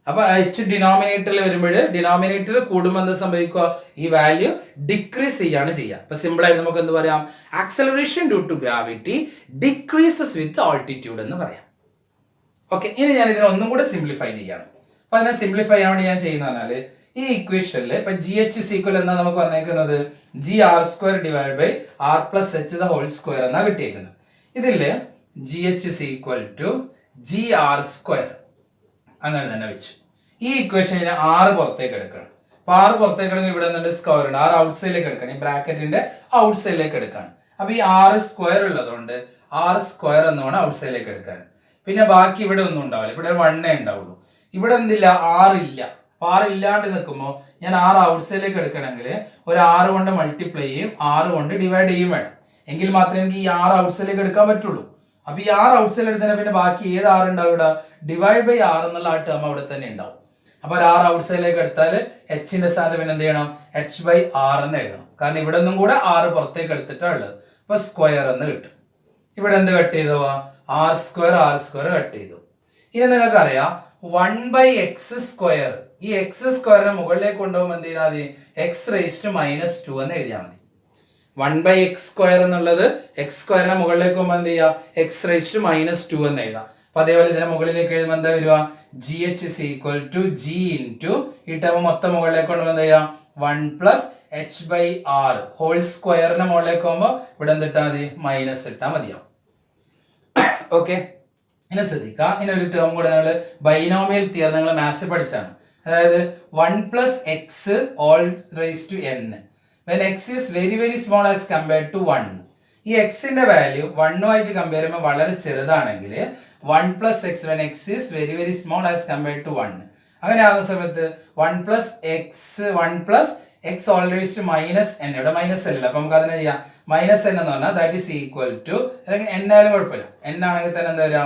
അപ്പൊ എച്ച് ഡിനോമിനേറ്ററിൽ വരുമ്പോൾ ഡിനോമിനേറ്റർ കൂടുമ്പോൾ എന്ത് സംഭവിക്കുക? ഈ വാല്യൂ ഡിക്രീസ് ചെയ്യാണ് ചെയ്യുക. അപ്പൊ സിമ്പിൾ ആയിട്ട് നമുക്ക് എന്ത് പറയാം? Acceleration due to gravity decreases with altitude എന്ന് പറയാം. ഓക്കെ, ഇനി ഞാൻ ഇതിനെ ഒന്നും കൂടെ സിംപ്ലിഫൈ ചെയ്യാണ്. അപ്പൊ അതിനെ സിംപ്ലിഫൈ ചെയ്യാൻ വേണ്ടി ഞാൻ ചെയ്യുന്ന പറഞ്ഞാല് ഈ ഇക്വേഷനിൽ ഇപ്പൊ ജി എച്ച് ഈക്വൽ എന്നാ നമുക്ക് വന്നേക്കുന്നത് G R square divide by R plus H the whole square എന്നാ കിട്ടിയേക്കുന്നത്. ഇതില് G H equal to G R square അങ്ങനെ തന്നെ വെച്ചു. ഈ ഇക്വേഷന് ആറ് പുറത്തേക്ക് എടുക്കണം. അപ്പൊ ആറ് പുറത്തേക്ക് എടുക്കുക ഇവിടെ നിന്നിട്ട് സ്ക്വയർ ഉണ്ട്. ആറ് ഔട്ട് സൈഡിലേക്ക് എടുക്കണം. ഈ ബ്രാക്കറ്റിന്റെ ഔട്ട് സൈഡിലേക്ക് എടുക്കാണ്. അപ്പൊ ഈ ആറ് സ്ക്വയർ ഉള്ളതുകൊണ്ട് ആറ് സ്ക്വയർ എന്ന് വേണം ഔട്ട് സൈഡിലേക്ക് എടുക്കാൻ. പിന്നെ ബാക്കി ഇവിടെ ഒന്നും ഉണ്ടാവില്ല. ഇവിടെ 1 ഉണ്ടാവുള്ളൂ. ഇവിടെ എന്തില്ല? ആറില്ല. അപ്പൊ 6 ഇല്ലാണ്ട് നിൽക്കുമ്പോൾ ഞാൻ 6 ഔട്ട് സൈഡിലേക്ക് എടുക്കണമെങ്കിൽ ഒരു 6 കൊണ്ട് മൾട്ടിപ്ലൈ ചെയ്യും, 6 കൊണ്ട് ഡിവൈഡ് ചെയ്യും വേണം. എങ്കിൽ മാത്രമേ എനിക്ക് ഈ 6 ഔട്ട് സൈഡിലേക്ക് എടുക്കാൻ പറ്റുള്ളൂ. അപ്പൊ ഈ 6 ഔട്ട് സൈഡിൽ എടുത്തതിന് പിന്നെ ബാക്കി ഏത് 6 ഉണ്ടാവും? ഇവിടെ ഡിവൈഡ് ബൈ 6 എന്നുള്ള ആ ടേം അവിടെ തന്നെ ഉണ്ടാവും. അപ്പൊ ഒരു 6 ഔട്ട് സൈഡിലേക്ക് എടുത്താൽ എച്ചിന്റെ സ്ഥാനത്ത് പിന്നെ എന്ത് ചെയ്യണം? എച്ച് ബൈ 6 എന്ന് എഴുതണം. കാരണം ഇവിടെ നിന്നും കൂടെ 6 പുറത്തേക്ക് എടുത്തിട്ടാണ് ഉള്ളത്. അപ്പൊ സ്ക്വയർ എന്ന് കിട്ടും. ഇവിടെ എന്ത് കട്ട് ചെയ്തോ? ആർ സ്ക്വയർ കട്ട് ചെയ്തു. ഇനി നിങ്ങൾക്ക് അറിയാം 1/x². ഈ എക്സ് സ്ക്വയറിനെ മുകളിലേക്ക് കൊണ്ടുപോകുമ്പോൾ എന്ത് ചെയ്താൽ മതി? x⁻² എന്ന് എഴുതിയാൽ മതി. 1/x² എന്നുള്ളത് എക്സ് സ്ക്വയറിനെ മുകളിലേക്ക് പോകുമ്പോൾ എന്ത് ചെയ്യുക? x⁻² എന്ന് എഴുതാം. അപ്പൊ അതേപോലെ ഇതിനെ മുകളിലേക്ക് എഴുതുമ്പോൾ എന്താ വരിക? G H is equal to G into ഈ ടേം മൊത്തം മുകളിലേക്ക് കൊണ്ടുപോകുമ്പോൾ എന്താ ചെയ്യുക? 1 + h/r ഹോൾ സ്ക്വയറിനെ മുകളിലേക്ക് പോകുമ്പോൾ ഇവിടെ എന്തിട്ടാൽ മതി? മൈനസ് ഇട്ടാൽ മതിയാവും. ഓക്കെ, ഇനി ശ്രദ്ധിക്കുക. ഇനി ഒരു ടേം കൂടെ നമ്മൾ ബൈനോമിയൽ തിയറം നിങ്ങൾ മാത്സ് പഠിച്ചാണ്. അതായത് 1 + x all n when x is very small as compared to 1. ഈ എക്സിന്റെ വാല്യൂ 1 കമ്പയർ ചെയ്യുമ്പോൾ വളരെ ചെറുതാണെങ്കിൽ 1 + x when x is very small as compared to 1. അങ്ങനെ ആവുന്ന സമയത്ത് 1 + x all -n. ഇവിടെ മൈനസ് അല്ല, അപ്പൊ നമുക്ക് അതിനെ ചെയ്യാം -n എന്ന് പറഞ്ഞാൽ ദാറ്റ് ഈസ് ഈക്വൽ ടു, അല്ലെങ്കിൽ n ആയാലും കുഴപ്പമില്ല, n ആണെങ്കിൽ തന്നെ എന്താ വരിക?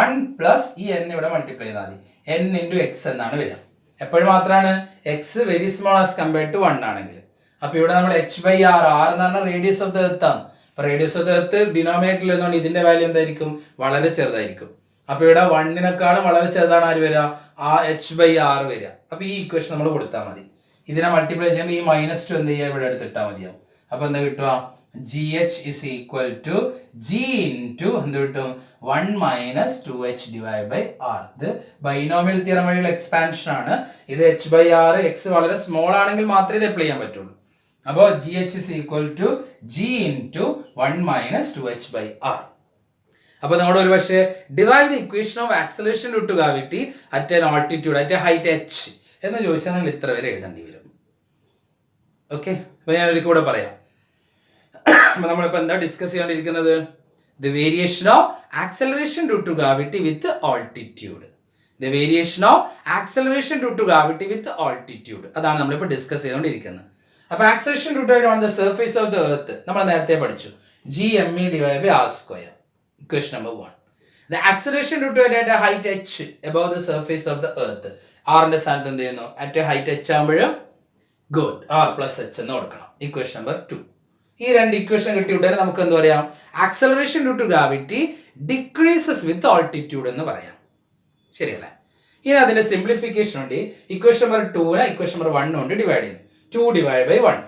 1 + ഈ n ഇവിടെ മൾട്ടിപ്ലൈ ചെയ്താൽ മതി. n × x എന്നാണ് വരിക. എപ്പോഴും മാത്രമാണ് X very small as compared to 1 ആണെങ്കിൽ. അപ്പൊ ഇവിടെ നമ്മൾ h/r, r എന്ന് പറഞ്ഞാൽ റേഡിയസ് ഓഫ് ദ എർത്ത് ആണ്. അപ്പൊ റേഡിയസ് ഓഫ് ദ എർത്ത് ഡിനോമിനേറ്ററിൽ ഇരുന്നുകൊണ്ട് ഇതിന്റെ വാല്യൂ എന്തായിരിക്കും? വളരെ ചെറുതായിരിക്കും. അപ്പൊ ഇവിടെ 1-നേക്കാളും വളരെ ചെറുതാണ് ആര് വരിക? ആ h/r വരിക. അപ്പൊ ഈ ഇക്വേഷൻ നമ്മൾ കൊടുത്താൽ മതി. ഇതിനെ മൾട്ടിപ്ലൈ ചെയ്യുമ്പോൾ ഈ -2 എന്ത് ചെയ്യുക? ഇവിടെ എടുത്തിട്ടാൽ മതിയാവും. അപ്പൊ എന്താ കിട്ടുക? GH is equal to G into എന്ത് കിട്ടും? 1 - 2h divided by r. ഇത് ബൈനോമിയൽ തിയറം വഴിയുള്ള എക്സ്പാൻഷൻ ആണ്. ഇത് h/r, x വളരെ സ്മോൾ ആണെങ്കിൽ മാത്രമേ ഇത് അപ്ലൈ ചെയ്യാൻ പറ്റുള്ളൂ. അപ്പോൾ GH is equal to G into 1 - 2h by r. അപ്പോൾ നമ്മൾ ഒരു പക്ഷേ derive the equation of acceleration due to gravity at an altitude at a height h എന്ന് ചോദിച്ചാൽ നിങ്ങൾ ഇത്ര വരെ എഴുതേണ്ടി വരും. ഓക്കെ, അപ്പോൾ ഞാൻ ഒരിക്കൽ കൂടെ പറയാം. അപ്പോൾ നമ്മളിപ്പോൾ എന്താ ഡിസ്കസ് ചെയ്തുകൊണ്ടിരിക്കുന്നത്? The variation of acceleration due to gravity with altitude. The variation of acceleration due to gravity with altitude, അതാണ് നമ്മളിപ്പോൾ ഡിസ്കസ് ചെയ്തുകൊണ്ടിരിക്കുന്നത്. അപ്പോൾ acceleration due to on the surface of the earth നമ്മൾ നേരത്തെ പഠിച്ചു, gme divided by r square. Question number 1. The acceleration due to at a height h above the surface of the earth. r ന്റെ സ്ഥാനത്ത് എന്ത് ചെയ്യുന്നു? at a height h ആകുമ്പോഴും good r plus h എന്ന് കൊടുക്കണം. Equation number 2. ഈ രണ്ട് ഇക്വേഷൻ കിട്ടിയ ഉടനെ നമുക്ക് എന്ത് പറയാം? Acceleration due to gravity decreases with altitude എന്ന് പറയാം. ശരിയല്ലേ? ഇനി അതിന്റെ സിംപ്ലിഫിക്കേഷൻ ഉണ്ട്. ഇക്വേഷൻ നമ്പർ 2 ഇക്വേഷൻ നമ്പർ 1 കൊണ്ട് ഡിവൈഡ് ചെയ്യുന്നു. 2 divided by 1.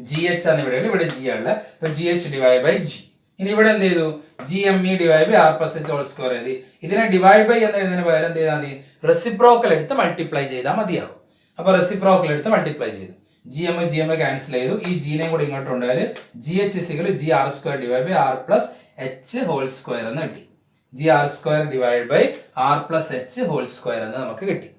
gh ആണ് ഇവിടെ g ആണ്. അപ്പോൾ gh divided by g. ഇനി ഇവിടെ എന്ത് ചെയ്തു? gme divided by r plus h whole square എഴുതി. ഇതിനെ ഡിവൈഡ് ബൈ എന്ന് എഴുതുന്നതിന് പകരം എന്ത് ചെയ്താൽ മതി? റെസിപ്രോക്കൽ എടുത്ത് മൾട്ടിപ്ലൈ ചെയ്താൽ മതിയാവും. അപ്പോൾ റെസിപ്രോക്കൽ എടുത്ത് മൾട്ടിപ്ലൈ ചെയ്തു. gm ക്യാൻസൽ ചെയ്തു. ഈ gനെ കൂടി ഇങ്ങോട്ട് കൊണ്ടുപോയാൽ gh gr square divided by r plus h whole square എന്ന് കിട്ടി. gr square divided by r plus h whole square എന്ന് നമുക്ക് കിട്ടി.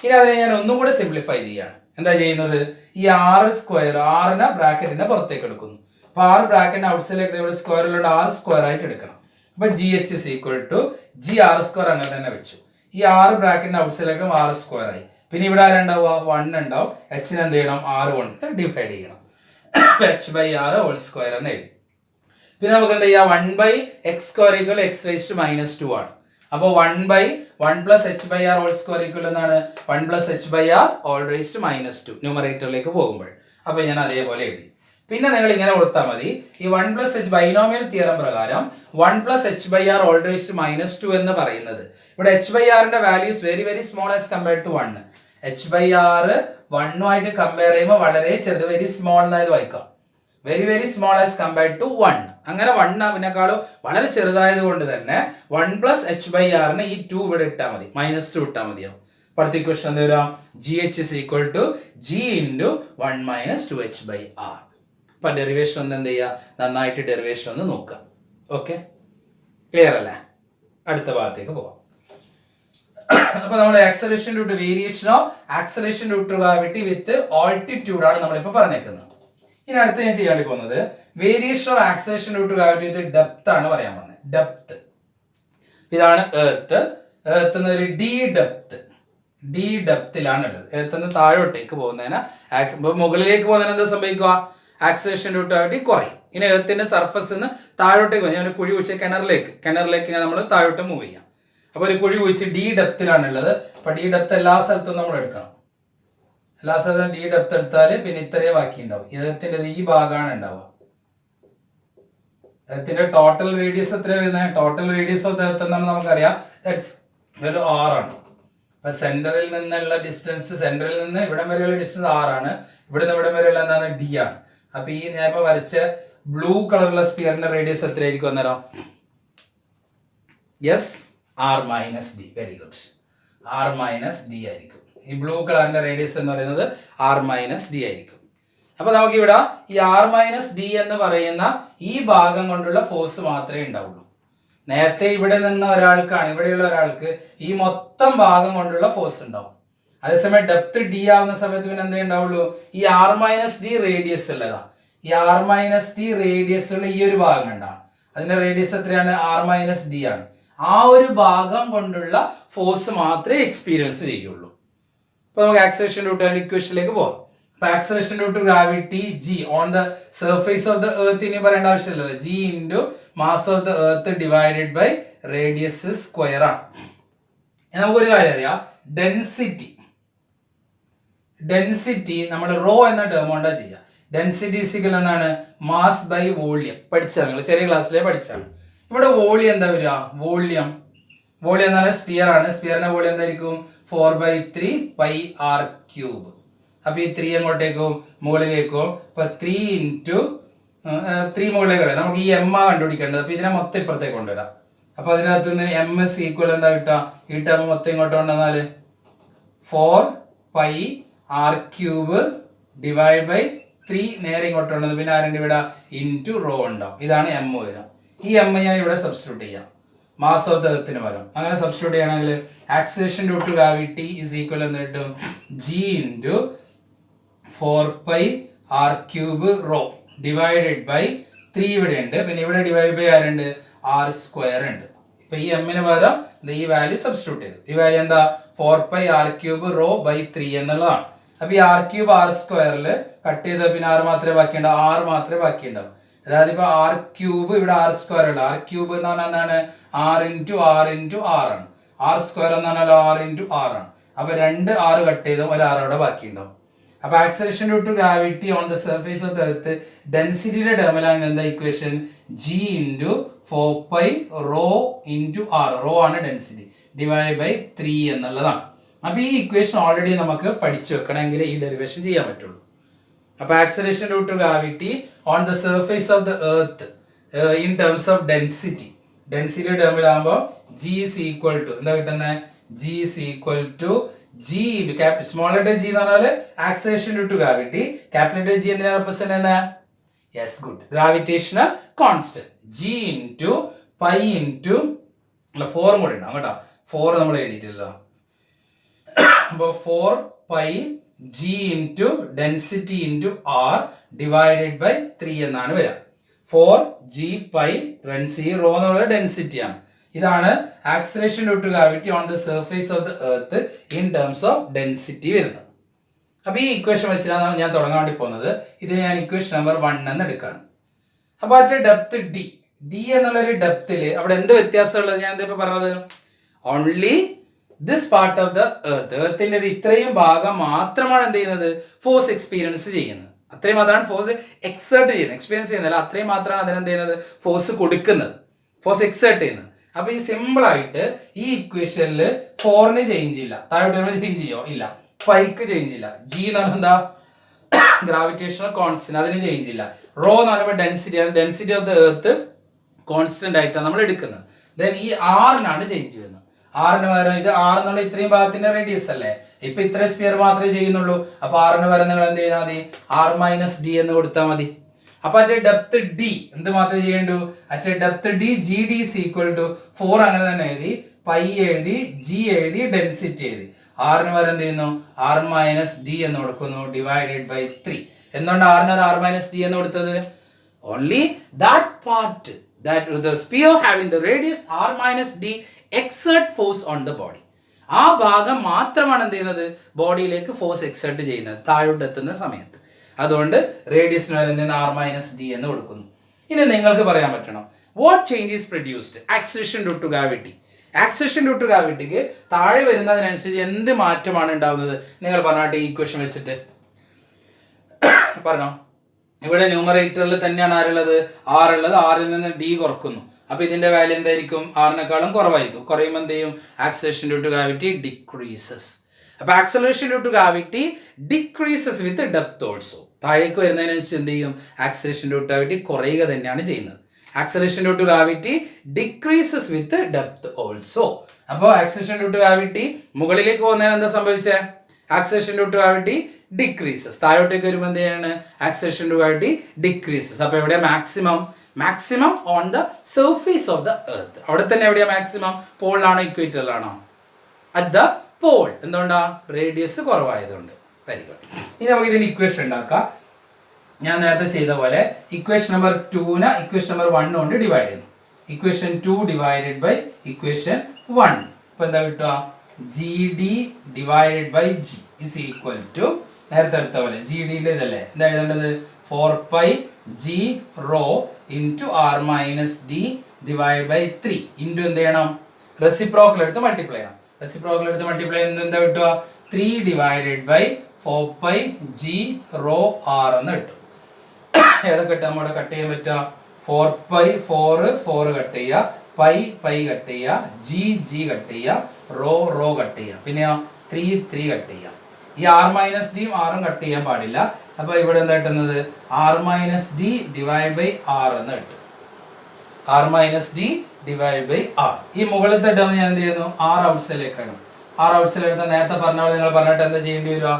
ഇനി അതിനെ ഞാൻ ഒന്നും കൂടെ സിംപ്ലിഫൈ ചെയ്യാണ്. എന്താ ചെയ്യുന്നത്? ഈ r സ്ക്വയർ r ബ്രാക്കറ്റിന്റെ പുറത്തേക്ക് എടുക്കുന്നു. അപ്പോൾ r ബ്രാക്കറ്റിന്റെ ഔട്ട്സൈഡിലേക്ക് ഇവിടെ സ്ക്വയറിലുള്ള r സ്ക്വയർ ആയിട്ട് എടുക്കണം. അപ്പോൾ gh is equal to gr square അങ്ങനെ തന്നെ വെച്ചു. ഈ r ബ്രാക്കറ്റിന്റെ ഔട്ട്സൈഡിലേക്ക് r സ്ക്വയർ ആയി. പിന്നെ ഇവിടെ ആരുണ്ടാവുക? 1 ഉണ്ടാവും. h നെ എന്ത് ചെയ്യണം? r കൊണ്ട് ഡിവൈഡ് ചെയ്യണം. h by r whole square എന്ന് എഴുതി. പിന്നെ നമുക്ക് എന്ത് ചെയ്യാം? 1 by x square equal x raised to minus 2 ആണ്. അപ്പോൾ 1 by 1 plus h by r whole square equal എന്നാണ് 1 plus h by r all raised to minus 2 ന്യൂമറേറ്ററിലേക്ക് പോകുമ്പോൾ. അപ്പോൾ ഞാൻ അതേപോലെ എഴുതി. പിന്നെ നിങ്ങൾ ഇങ്ങനെ കൊടുത്താൽ മതി. ഈ 1 plus h ബൈനോമിയൽ തിയറം പ്രകാരം 1 plus h by r all raised to minus 2 എന്ന് പറയുന്നത്, ഇവിടെ h by r ന്റെ values very very small as compared to 1. h by r 1 ആയിട്ട് കമ്പയർ ചെയ്യുമ്പോൾ വളരെ ചെറുത്, വെരി സ്മോൾ എന്നായത് വായിക്കാം. Very very small as compared to 1. അങ്ങനെ 1 അതിനേക്കാളും വളരെ ചെറുതായത് കൊണ്ട് തന്നെ 1 plus h by r ന് ഈ 2 ഇവിടെ ഇട്ടാൽ മതി, -2 ഇട്ടാൽ മതിയാവും. അടുത്ത ഇക്വേഷൻ എന്താ വരിക? gh is equal to g into 1 minus 2h by r. അപ്പൊ ഡെറിവേഷൻ ഒന്ന് എന്ത് ചെയ്യുക? നന്നായിട്ട് ഡെറിവേഷൻ ഒന്ന് നോക്കുക. ഓക്കെ, ക്ലിയർ അല്ലേ? അടുത്ത ഭാഗത്തേക്ക് പോവാം. അപ്പൊ നമ്മുടെ acceleration due to variation of acceleration due to gravity with altitude ആണ് നമ്മളിപ്പോ പറഞ്ഞേക്കുന്നത്. ഇനി അടുത്ത് ഞാൻ ചെയ്യാൻ വേണ്ടി പോകുന്നത് variation of acceleration due to gravity with depth ആണ് പറയാൻ പോകുന്നത്. ഡെപ്ത് ഇതാണ് എർത്ത്. എർത്ത് എന്നൊരു ഡി ഡെപ്തിലാണ് ഉള്ളത്. എർത്ത് നിന്ന് താഴോട്ടേക്ക് പോകുന്നതിന് മുകളിലേക്ക് പോകുന്നതിന് എന്താ സംഭവിക്കുക? ആക്സലറേഷൻ ഡ്യൂ ടു ഗ്രാവിറ്റി കുറയും. ഇനി എർത്തിന്റെ സർഫസ് നിന്ന് താഴോട്ടേക്ക് പോകും. ഞാൻ ഒരു കുഴി കുഴിച്ച് കിണറിലേക്ക് നമ്മൾ താഴോട്ട് മൂവ് ചെയ്യാം. അപ്പൊ ഒരു കുഴി കുഴിച്ച് ഡി ഡെപ്തിലാണ് ഉള്ളത്. അപ്പൊ ഡി ഡെപ്ത് എല്ലാ സ്ഥലത്തും നമ്മൾ എടുക്കണം. എല്ലാ സ്ഥലത്തും ഡി ഡെപ്ത് എടുത്താൽ പിന്നെ ഇത്രയേ ബാക്കി ഉണ്ടാവും. ഇതിന്റെ ഈ ഭാഗമാണ് ഉണ്ടാവുക. ഇതിന്റെ ടോട്ടൽ റേഡിയസ് എത്ര വരുന്നത്? ടോട്ടൽ റേഡിയസ് ഓഫ് എർത്ത് എന്നാണ് നമുക്കറിയാം, ഒരു 6 ആണ്. അപ്പൊ സെന്ററിൽ നിന്നുള്ള ഡിസ്റ്റൻസ്, സെന്ററിൽ നിന്ന് ഇവിടം വരെയുള്ള ഡിസ്റ്റൻസ് 6 ആണ്. ഇവിടുന്ന് ഇവിടം വരെയുള്ള എന്താണ്? ഡി ആണ്. അപ്പൊ ഈ ഞാൻ ഇപ്പൊ വരച്ച ബ്ലൂ കളറുള്ള സ്പിയറിന്റെ റേഡിയസ് എത്രയായിരിക്കും അന്നേരം? Yes, r minus d. Very good, r minus d ആയിരിക്കും. ഈ ബ്ലൂ കളറിന്റെ റേഡിയസ് എന്ന് പറയുന്നത് r minus d ആയിരിക്കും. അപ്പൊ നമുക്ക് ഇവിടെ ഈ r minus d എന്ന് പറയുന്ന ഈ ഭാഗം കൊണ്ടുള്ള ഫോഴ്സ് മാത്രമേ ഉണ്ടാവുള്ളൂ. നേരത്തെ ഇവിടെ നിന്ന ഒരാൾക്കാണ്, ഇവിടെയുള്ള ഒരാൾക്ക് ഈ മൊത്തം ഭാഗം കൊണ്ടുള്ള ഫോഴ്സ് ഉണ്ടാവും. അതേസമയം ഡെപ്ത് d ആവുന്ന സമയത്ത് പിന്നെ എന്തേ ഉണ്ടാവുള്ളൂ? ഈ r minus d റേഡിയസ് ഉള്ളതാ. ഈ r minus d റേഡിയസ് ഉള്ള ഈ ഒരു ഭാഗം ഉണ്ടാവും. അതിന്റെ റേഡിയസ് എത്രയാണ്? r minus d ആണ്. ആ ഒരു ഭാഗം കൊണ്ടുള്ള ഫോഴ്സ് മാത്രമേ എക്സ്പീരിയൻസ് ചെയ്യുള്ളൂ. അപ്പൊ നമുക്ക് ആക്സലറേഷൻ ഡ്യൂ ടു ഇക്വേഷനിലേക്ക് പോവാം. അപ്പൊ acceleration due to gravity g on the surface of the earth ഇനി പറയേണ്ട ആവശ്യമില്ലല്ലോ. g into mass of the earth divided by radius square ആണ്. നമുക്കൊരു കാര്യം അറിയാം, ഡെൻസിറ്റി നമ്മൾ റോ എന്ന ടേം കൊണ്ടാ ചെയ്യുക. ഡെൻസിറ്റി ഈക്വൽ എന്താണ്? Mass by volume. പഠിച്ചാണ് നിങ്ങൾ, ചെറിയ ക്ലാസ്സിലെ പഠിച്ചാണ്. ഇവിടെ വോളിയം എന്താ വരിക? വോളിയം എന്താണ്? സ്പിയർ ആണ്. സ്പിയറിന്റെ വോളിയം എന്തായിരിക്കും? 4/3 pi r ക്യൂബ്. അപ്പൊ ഈ 3 എങ്ങോട്ടേക്കും? മുകളിലേക്കും. അപ്പൊ 3 into 3 മുകളിലേക്ക് വരാം. നമുക്ക് ഈ m കണ്ടുപിടിക്കേണ്ടത്. അപ്പൊ ഇതിനെ മൊത്തം ഇപ്പുറത്തേക്ക് കൊണ്ടുവരാം. അപ്പൊ അതിനകത്ത് നിന്ന് m is equal എന്താ കിട്ടുക? ഈ ടേം മൊത്തം ഇങ്ങോട്ട് കൊണ്ടുവന്നാല് 4 pi r cube divide by 3 നേരെ ഇങ്ങോട്ട് കൊണ്ടുവന്നത്. പിന്നെ ആരുടെ ഇവിടെ? ഇൻറ്റു റോ ഉണ്ടാവും. ഇതാണ് m വരിക. ഈ എം ഞാൻ ഇവിടെ സബ്സ്റ്റിറ്റ്യൂട്ട് ചെയ്യാം മാസ് ഓഫ് ദ എർത്തിന് പകരം. അങ്ങനെ സബ്സ്റ്റിറ്റ്യൂട്ട് ചെയ്യണമെങ്കിൽ acceleration due to gravity is equal എന്ന് കിട്ടും G into 4πr³ rho divided by 3 ഇവിടെ ഉണ്ട്, പിന്നെ ഇവിടെ ഡിവൈഡ് ബൈ ആരുണ്ട് r² ഉണ്ട്. ഇപ്പൊ ഈ എമ്മിന് പകരം ഈ വാല്യൂ സബ്സ്റ്റിറ്റ്യൂട്ട് ചെയ്തു. ഈ വാല്യൂ എന്താ 4πr³ റോ ബൈ 3 എന്നുള്ളതാണ്. അപ്പൊ ഈ r³ r² കട്ട് ചെയ്ത പിന്നെ r മാത്രമേ ബാക്കിയുണ്ടാവും, r മാത്രമേ ബാക്കിയുണ്ടാവും. അതായത് ഇപ്പൊ r³ ഇവിടെ r² ഉള്ള r³ എന്ന് പറഞ്ഞാൽ എന്താണ് r into r into r ആണ്. r² എന്ന് പറഞ്ഞാൽ r ഇൻറ്റു r ആണ്. അപ്പൊ 2 r കട്ട് ചെയ്തും ഒരു r അവിടെ ബാക്കിയുണ്ടാവും. അപ്പൊ acceleration due to gravity on the surface of the earth ഡെൻസിറ്റിയുടെ ടേമിലാണ് എന്താ equation g into 4π rho into r. Rho ആണ് ഡെൻസിറ്റി ഡിവൈഡ് ബൈ 3 എന്നുള്ളതാണ്. അപ്പൊ ഈ ഇക്വേഷൻ ഓൾറെഡി നമുക്ക് പഠിച്ചു വെക്കണമെങ്കിൽ ഈ ഡെറിവേഷൻ ചെയ്യാൻ പറ്റുള്ളൂ. അപ്പൊ acceleration due to gravity on the surface of the earth in terms of density, density ടേമിലാകുമ്പോൾ g is equal to എന്താ കിട്ടുന്നത് g is equal to g small letter g എന്ന് പറഞ്ഞാൽ acceleration due to gravity, capital letter g എന്തിനാ represent ചെയ്യുന്നത് yes good gravitational constant g into pi into അല്ല 4 കൂടെ ഉണ്ടാവും കേട്ടോ, 4 നമ്മൾ എഴുതിയിട്ടില്ല. അപ്പോൾ 4π g into density into r divided by 3 എന്നാണ് വരിക. 4g പൈ ഡെൻസിറ്റി റോ എന്നുള്ള ഡെൻസിറ്റി ആണ്. ഇതാണ് acceleration due to gravity on the surface of the earth in terms of density വരുന്നത്. അപ്പൊ ഈ ഇക്വേഷൻ വെച്ചിട്ടാണ് ഞാൻ തുടങ്ങാൻ വേണ്ടി പോകുന്നത്. ഇതിന് ഞാൻ ഇക്വേഷൻ നമ്പർ 1 എന്ന് എടുക്കുകയാണ്. അപ്പൊ അതിന്റെ ഡെപ്ത് d എന്നുള്ളൊരു ഡെപ്തിൽ അവിടെ എന്ത് വ്യത്യാസമുള്ളത് ഞാൻ എന്താ പറഞ്ഞത് only this part of the earth, എർത്തിന്റെ ഇത്രയും ഭാഗം മാത്രമാണ് എന്ത് ചെയ്യുന്നത് ഫോഴ്സ് എക്സ്പീരിയൻസ് ചെയ്യുന്നത്. അത്രയും മാത്രമാണ് ഫോഴ്സ് എക്സേർട്ട് ചെയ്യുന്നത്, എക്സ്പീരിയൻസ് ചെയ്യുന്നത് അത്രയും മാത്രമാണ് അതിനെന്ത് ചെയ്യുന്നത് ഫോഴ്സ് കൊടുക്കുന്നത്, ഫോഴ്സ് എക്സേർട്ട് ചെയ്യുന്നത്. അപ്പൊ ഈ സിമ്പിൾ ആയിട്ട് ഈ ഇക്വേഷനിൽ 4ന് ചേഞ്ച് ഇല്ല, താഴോട്ട് ചേഞ്ച് ചെയ്യോ ഇല്ല, പൈക്ക് ചേഞ്ച് ഇല്ല, g എന്ന് പറഞ്ഞാൽ എന്താ ഗ്രാവിറ്റേഷണൽ കോൺസ്റ്റന്റ് അതിന് ചേഞ്ച് ഇല്ല, റോ എന്ന് പറയുമ്പോൾ density of the earth constant ആയിട്ടാണ് നമ്മൾ എടുക്കുന്നത്. ദെൻ ഈ ആറിനാണ് ചേഞ്ച് വരുന്നത്. ആറിന് പകരം ഇത് ആർ എന്നുള്ള ഇത്രയും ഭാഗത്തിന്റെ റേഡിയസ് അല്ലേ, ഇപ്പൊ ഇത്രയും സ്ഫിയർ മാത്രമേ ചെയ്യുന്നുള്ളൂ. അപ്പൊ ആറിന് പകരം നിങ്ങൾ എന്ത് ചെയ്താൽ മതി r - d എന്ന് കൊടുത്താൽ മതി. അപ്പൊ അതിന്റെ ഡെപ്ത് d എന്ത് മാത്രമേ ചെയ്യേണ്ടു, അതിന്റെ depth d gd is equal to 4 അങ്ങനെ തന്നെ എഴുതി, പൈ എഴുതി, g എഴുതി, ഡെൻസിറ്റി എഴുതി. ആറിന് പകരം എന്ത് ചെയ്യുന്നു r - d എന്ന് കൊടുക്കുന്നു ഡിവൈഡഡ് ബൈ 3. എന്തുകൊണ്ട് ആറിന് r - d എന്ന് കൊടുത്തത് only that part that the sphere having the radius r - d exert force on the body. ആ ഭാഗം മാത്രമാണ് എന്ത് ചെയ്യുന്നത് ബോഡിയിലേക്ക് ഫോഴ്സ് എക്സേർട്ട് ചെയ്യുന്നത് താഴോട്ട് എത്തുന്ന സമയത്ത്. അതുകൊണ്ട് റേഡിയസിന് വരുന്ന r - d എന്ന് കൊടുക്കുന്നു. ഇനി നിങ്ങൾക്ക് പറയാൻ പറ്റണം what change is produced acceleration due to gravity. Acceleration due to ഗ്രാവിറ്റിക്ക് താഴെ വരുന്നതിനനുസരിച്ച് എന്ത് മാറ്റമാണ് ഉണ്ടാവുന്നത് നിങ്ങൾ പറഞ്ഞാട്ടെ ഈ ഇക്വേഷൻ വെച്ചിട്ട് പറഞ്ഞോ. ഇവിടെ ന്യൂമറേറ്ററിൽ തന്നെയാണ് ആരുള്ളത് r ഉള്ളത്, r-ൽ നിന്ന് d കുറക്കുന്നു. അപ്പൊ ഇതിന്റെ വാല്യൂ എന്തായിരിക്കും r-നേക്കാളും കുറവായിരിക്കും. കുറയുമ്പോൾ എന്ത് ചെയ്യും acceleration due to gravity decreases. അപ്പൊ acceleration due to gravity decreases with depth also. താഴേക്ക് വരുന്നതിനനുസരിച്ച് എന്ത് ചെയ്യും ആക്സിലറേഷൻ ഡ്യൂ ടു ഗ്രാവിറ്റി കുറയുക തന്നെയാണ് ചെയ്യുന്നത്. Acceleration due to gravity decreases with depth also. അപ്പോൾ ആക്സിലറേഷൻ ഡ്യൂ ടു ഗ്രാവിറ്റി മുകളിലേക്ക് പോകുന്നതിന് എന്താ സംഭവിച്ചത് acceleration due to gravity decreases. താഴോട്ടേക്ക് വരുമ്പോൾ എന്ത് ചെയ്യാണ് acceleration due to gravity decreases. അപ്പൊ എവിടെ maximum on the surface of the earth. അവിടെ തന്നെ എവിടെയാ മാക്സിമം പോളിലാണോ ഇക്വേറ്ററിലാണോ അറ്റ് ദ പോൾ. എന്തുകൊണ്ടാ റേഡിയസ് കുറവായതുകൊണ്ട്. Very good. ഇനി നമുക്ക് ഇതിന് ഇക്വേഷൻ ഉണ്ടാക്കാം. ഞാൻ നേരത്തെ ചെയ്ത പോലെ ഇക്വേഷൻ നമ്പർ 2നെ ഇക്വേഷൻ നമ്പർ 1 കൊണ്ട് ഡിവൈഡ് ചെയ്യുന്നു. Equation 2 divided by equation 1. ഇപ്പൊ എന്താ കിട്ടുക gd divided by g is equal to നേരത്തെ എടുത്ത പോലെ gd ന്റെ ഇതല്ലേ എന്താ എഴുതേണ്ടത് 4π g rho into r - d divide by 3 into എന്ത് ചെയ്യണം റെസിപ്രോക്കൽ എടുത്ത് മൾട്ടിപ്ലൈ ചെയ്യണം. റെസിപ്രോക്കൽ എടുത്ത് മൾട്ടിപ്ലൈ ചെയ്യുന്നത് എന്താ കിട്ടുക 3 divided by 4π g rho r എന്ന് കിട്ടും. ഏതൊക്കെ കിട്ടുക നമ്മുടെ കട്ട് ചെയ്യാൻ പറ്റുക 4π 4 കട്ട് ചെയ്യുക, പൈ കട്ട് ചെയ്യുക, g കട്ട് ചെയ്യുക, റോ കട്ട് ചെയ്യുക, പിന്നെ 3 കട്ട് ചെയ്യുക. ഈ r - d r കട്ട് ചെയ്യാൻ പാടില്ല. അപ്പൊ ഇവിടെ എന്താ കിട്ടുന്നത് r - d divide by r എന്ന് കിട്ടും. r - d divide by r. ഈ മുകളിലത്തെ ടേം ഞാൻ എന്ത് ചെയ്യുന്നു r ഔട്ട്സൈഡിലേക്കാണ്. r ഔട്ട്സൈഡ് എടുത്താൽ നേരത്തെ പറഞ്ഞ പോലെ നിങ്ങൾ പറഞ്ഞിട്ട് എന്താ ചെയ്യേണ്ടി വരിക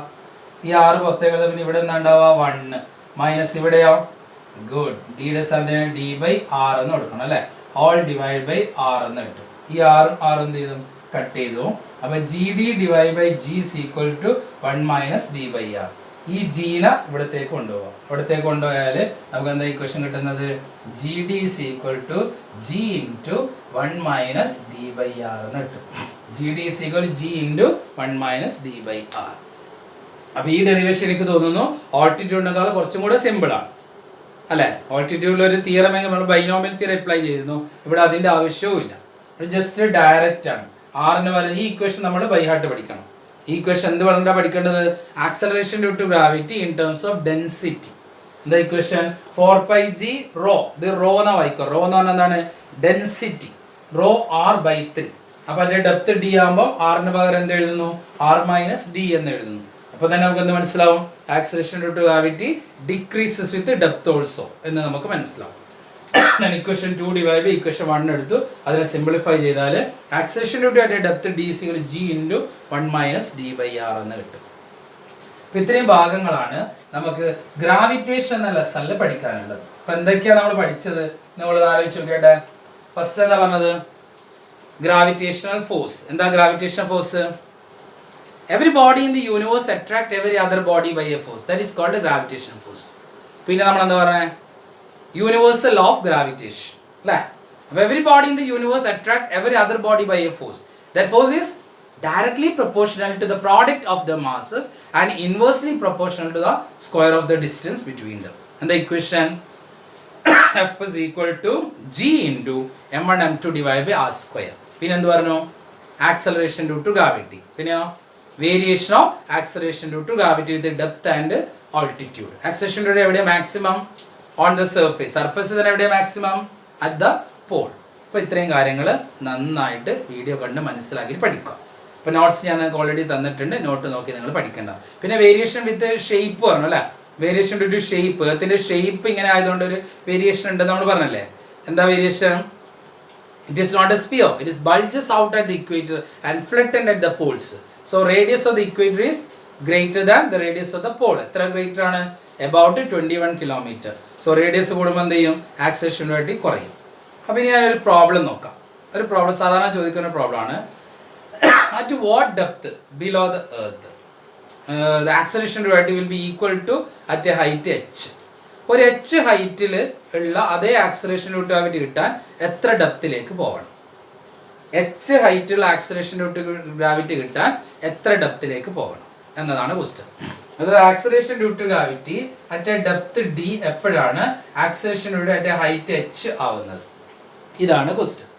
ഈ r പുറത്തേക്കുള്ള പിന്നെ ഇവിടെ എന്താ ഉണ്ടാവുക 1 മൈനസ് ഇവിടെയോ ഗുഡ്. ഡിയുടെ സ്ഥാനത്ത് ഡി ബൈ ആർ എന്ന് കൊടുക്കണം അല്ലേ. ഓൾ ഡിവൈഡ് ബൈ ആർ എന്ന് കിട്ടും. ഈ ആറും എന്ത് ചെയ്തു, കട്ട് ചെയ്തു. അപ്പൊ G D divide by G is equal to 1 minus D by R. ഈ ജീന ഇവിടത്തേക്ക് കൊണ്ടുപോകാം. ഇവിടത്തേക്ക് കൊണ്ടുപോയാൽ നമുക്ക് എന്താ ഇക്വേഷൻ കിട്ടുന്നത്, G D is equal to G into 1 minus D by R എന്ന് കിട്ടും. G D is equal to G into 1 minus D by R. അപ്പൊ ഈ ഡെറിവേഷൻ എനിക്ക് തോന്നുന്നു ഓൾട്ടിറ്റ്യൂഡിനേക്കാൾ കുറച്ചും കൂടെ സിമ്പിൾ ആണ് അല്ലെ. ഓൾട്ടിറ്റ്യൂഡിൽ ഒരു തിയറം നമ്മൾ ബൈനോമിയൽ തിയറം അപ്ലൈ ചെയ്യുന്നു, ഇവിടെ അതിന്റെ ആവശ്യവും ഇല്ല, ജസ്റ്റ് ഡയറക്റ്റ് ആണ്. ആറിന് വരെ ഈ ഇക്വേഷൻ നമ്മൾ ബൈ ഹാർട്ട് പഠിക്കണം. ഈ ഇക്വേഷൻ എന്ത് പറഞ്ഞാൽ പഠിക്കേണ്ടത്, acceleration due to gravity in terms of density. എന്താ ഇക്വേഷൻ, 4πg റോ. ഇത് റോ എന്നാ വായിക്കോ. റോ എന്ന് പറഞ്ഞാൽ എന്താണ്, ഡെൻസിറ്റി. Rho R by 3. അപ്പൊ അതിന്റെ ഡെപ്ത് ഡി ആകുമ്പോൾ ആറിന് പകരം എന്ത് എഴുതുന്നു, ആർ മൈനസ് ഡി എന്ന് എഴുതുന്നു. അപ്പൊ തന്നെ നമുക്ക് എന്ത് മനസ്സിലാവും, acceleration due to gravity decreases with depth also എന്ന് നമുക്ക് മനസ്സിലാവും. ഞാൻ ഇക്വേഷൻ 2 ഡിവൈഡ് ബൈ ഇക്വേഷൻ 1 എടുത്തു, അതിനെ സിംപ്ലിഫൈ ചെയ്താൽ acceleration due to depth D is equal to G into 1 minus D by R എന്ന് കിട്ടും. അപ്പൊ ഇത്രയും ഭാഗങ്ങളാണ് നമുക്ക് ഗ്രാവിറ്റേഷൻ എന്ന ലെസണിൽ പഠിക്കാനുള്ളത്. അപ്പൊ എന്തൊക്കെയാണ് നമ്മൾ പഠിച്ചത്, നമ്മൾ ആലോചിച്ച് നോക്കിയിട്ട്. ഫസ്റ്റ് എന്താ പറഞ്ഞത്, ഗ്രാവിറ്റേഷണൽ ഫോഴ്സ്. എന്താ gravitational force, every body in the universe attract every other body by a force, that is called a gravitational force. പിന്നെ നമ്മൾ എന്താ പറയുക, universal law of gravitation അല്ലേ. every body in the universe attract every other body by a force. That force is directly proportional to the product of the masses and inversely proportional to the square of the distance between them. And the equation F is equal to G into m1 m2 divided by r square. പിന്നെ എന്ത് പറഞ്ഞു, acceleration due to gravity. പിന്നെ variation of acceleration due to gravity with depth and altitude. Acceleration due എവിടെയാണ് maximum, on the surface. സർഫേസിൽ തന്നെ എവിടെയാണ് maximum, at the Paul. അപ്പോൾ ഇത്രയും കാര്യങ്ങൾ നന്നായിട്ട് വീഡിയോ കണ്ട് മനസ്സിലാക്കി പഠിക്കുക. ഇപ്പോൾ നോട്ട്സ് ഞാൻ നിങ്ങൾക്ക് ഓൾറെഡി തന്നിട്ടുണ്ട്, നോട്ട് നോക്കി നിങ്ങൾ പഠിക്കേണ്ട. പിന്നെ വേരിയേഷൻ വിത്ത് ഷേപ്പ് പറഞ്ഞു അല്ലേ. വേരിയേഷൻ ഡ്യൂ ടു ഷേപ്പ്, എർത്തിന്റെ ഷേപ്പ് ഇങ്ങനെ ആയതുകൊണ്ട് ഒരു വേരിയേഷൻ ഉണ്ട് നമ്മൾ പറഞ്ഞല്ലേ. എന്താ variation, it is not a sphere, it is bulges out at the equator and flattened at the poles. So radius of the equator is greater than the radius of the pole. എത്ര greater ആണ്, about 21 kilometer. So radius കൂടുമ്പോൾ എന്ത് ചെയ്യും, acceleration വേണ്ടി കുറയും. അപ്പോൾ ഇനി ഞാനൊരു പ്രോബ്ലം നോക്കാം. ഒരു പ്രോബ്ലം സാധാരണ ചോദിക്കുന്ന പ്രോബ്ലം ആണ്. at what depth below the earth the acceleration rate will be equal to at a height h. ഒരു h ഹൈറ്റിൽ ഉള്ള അതേ ആക്സലറേഷൻ ഡ്യൂ ടു ഗ്രാവിറ്റി കിട്ടാൻ എത്ര ഡെപ്തിലേക്ക് പോകണം, h ഹൈറ്റുള്ള ആക്സലറേഷൻ ഡ്യൂ ടു ഗ്രാവിറ്റി കിട്ടാൻ എത്ര ഡെപ്തിലേക്ക് പോകണം എന്നതാണ് ക്വസ്റ്റ്യൻ. അത് acceleration due to gravity at a depth d എപ്പോഴാണ് acceleration due to at a height h ആവുന്നത്, ഇതാണ് question.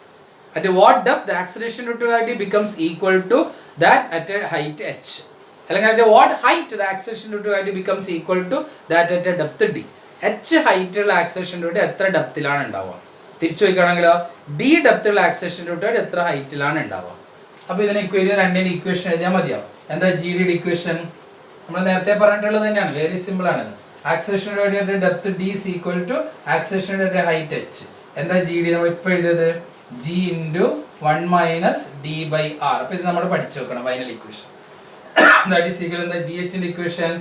at what depth the acceleration due to gravity becomes equal to that at a height h. അല്ലെങ്കിൽ at what height the acceleration due to gravity becomes equal to that at a depth d. h ഹൈറ്റുള്ള acceleration due to എത്ര ഡെപ്തിലാണ് ഉണ്ടാവുക, തിരിച്ചു ചോദിക്കുകയാണെങ്കിലോ d ഡെപ്തുള്ള acceleration due to എത്ര ഹൈറ്റിലാണ് ഉണ്ടാവുക. അപ്പോൾ ഇതിന് ഇക്വേഷൻ രണ്ടിന്റെ ഇക്വേഷൻ എഴുതിയാൽ മതിയാവും. എന്താ ജി ഡിയുടെ ഇക്വേഷൻ, നമ്മൾ നേരത്തെ പറഞ്ഞിട്ടുള്ളത് തന്നെയാണ്, വെരി സിമ്പിൾ ആണ്. Acceleration due to depth d is equal to acceleration due to height h. എന്താ ജി ഡി, നമ്മൾ ഇപ്പോൾ എഴുതിയത് g into 1 minus d by r. അപ്പോൾ ഇത് നമ്മൾ പഠിച്ചു വെക്കണം final equation. that is equal to gh ന്റെ equation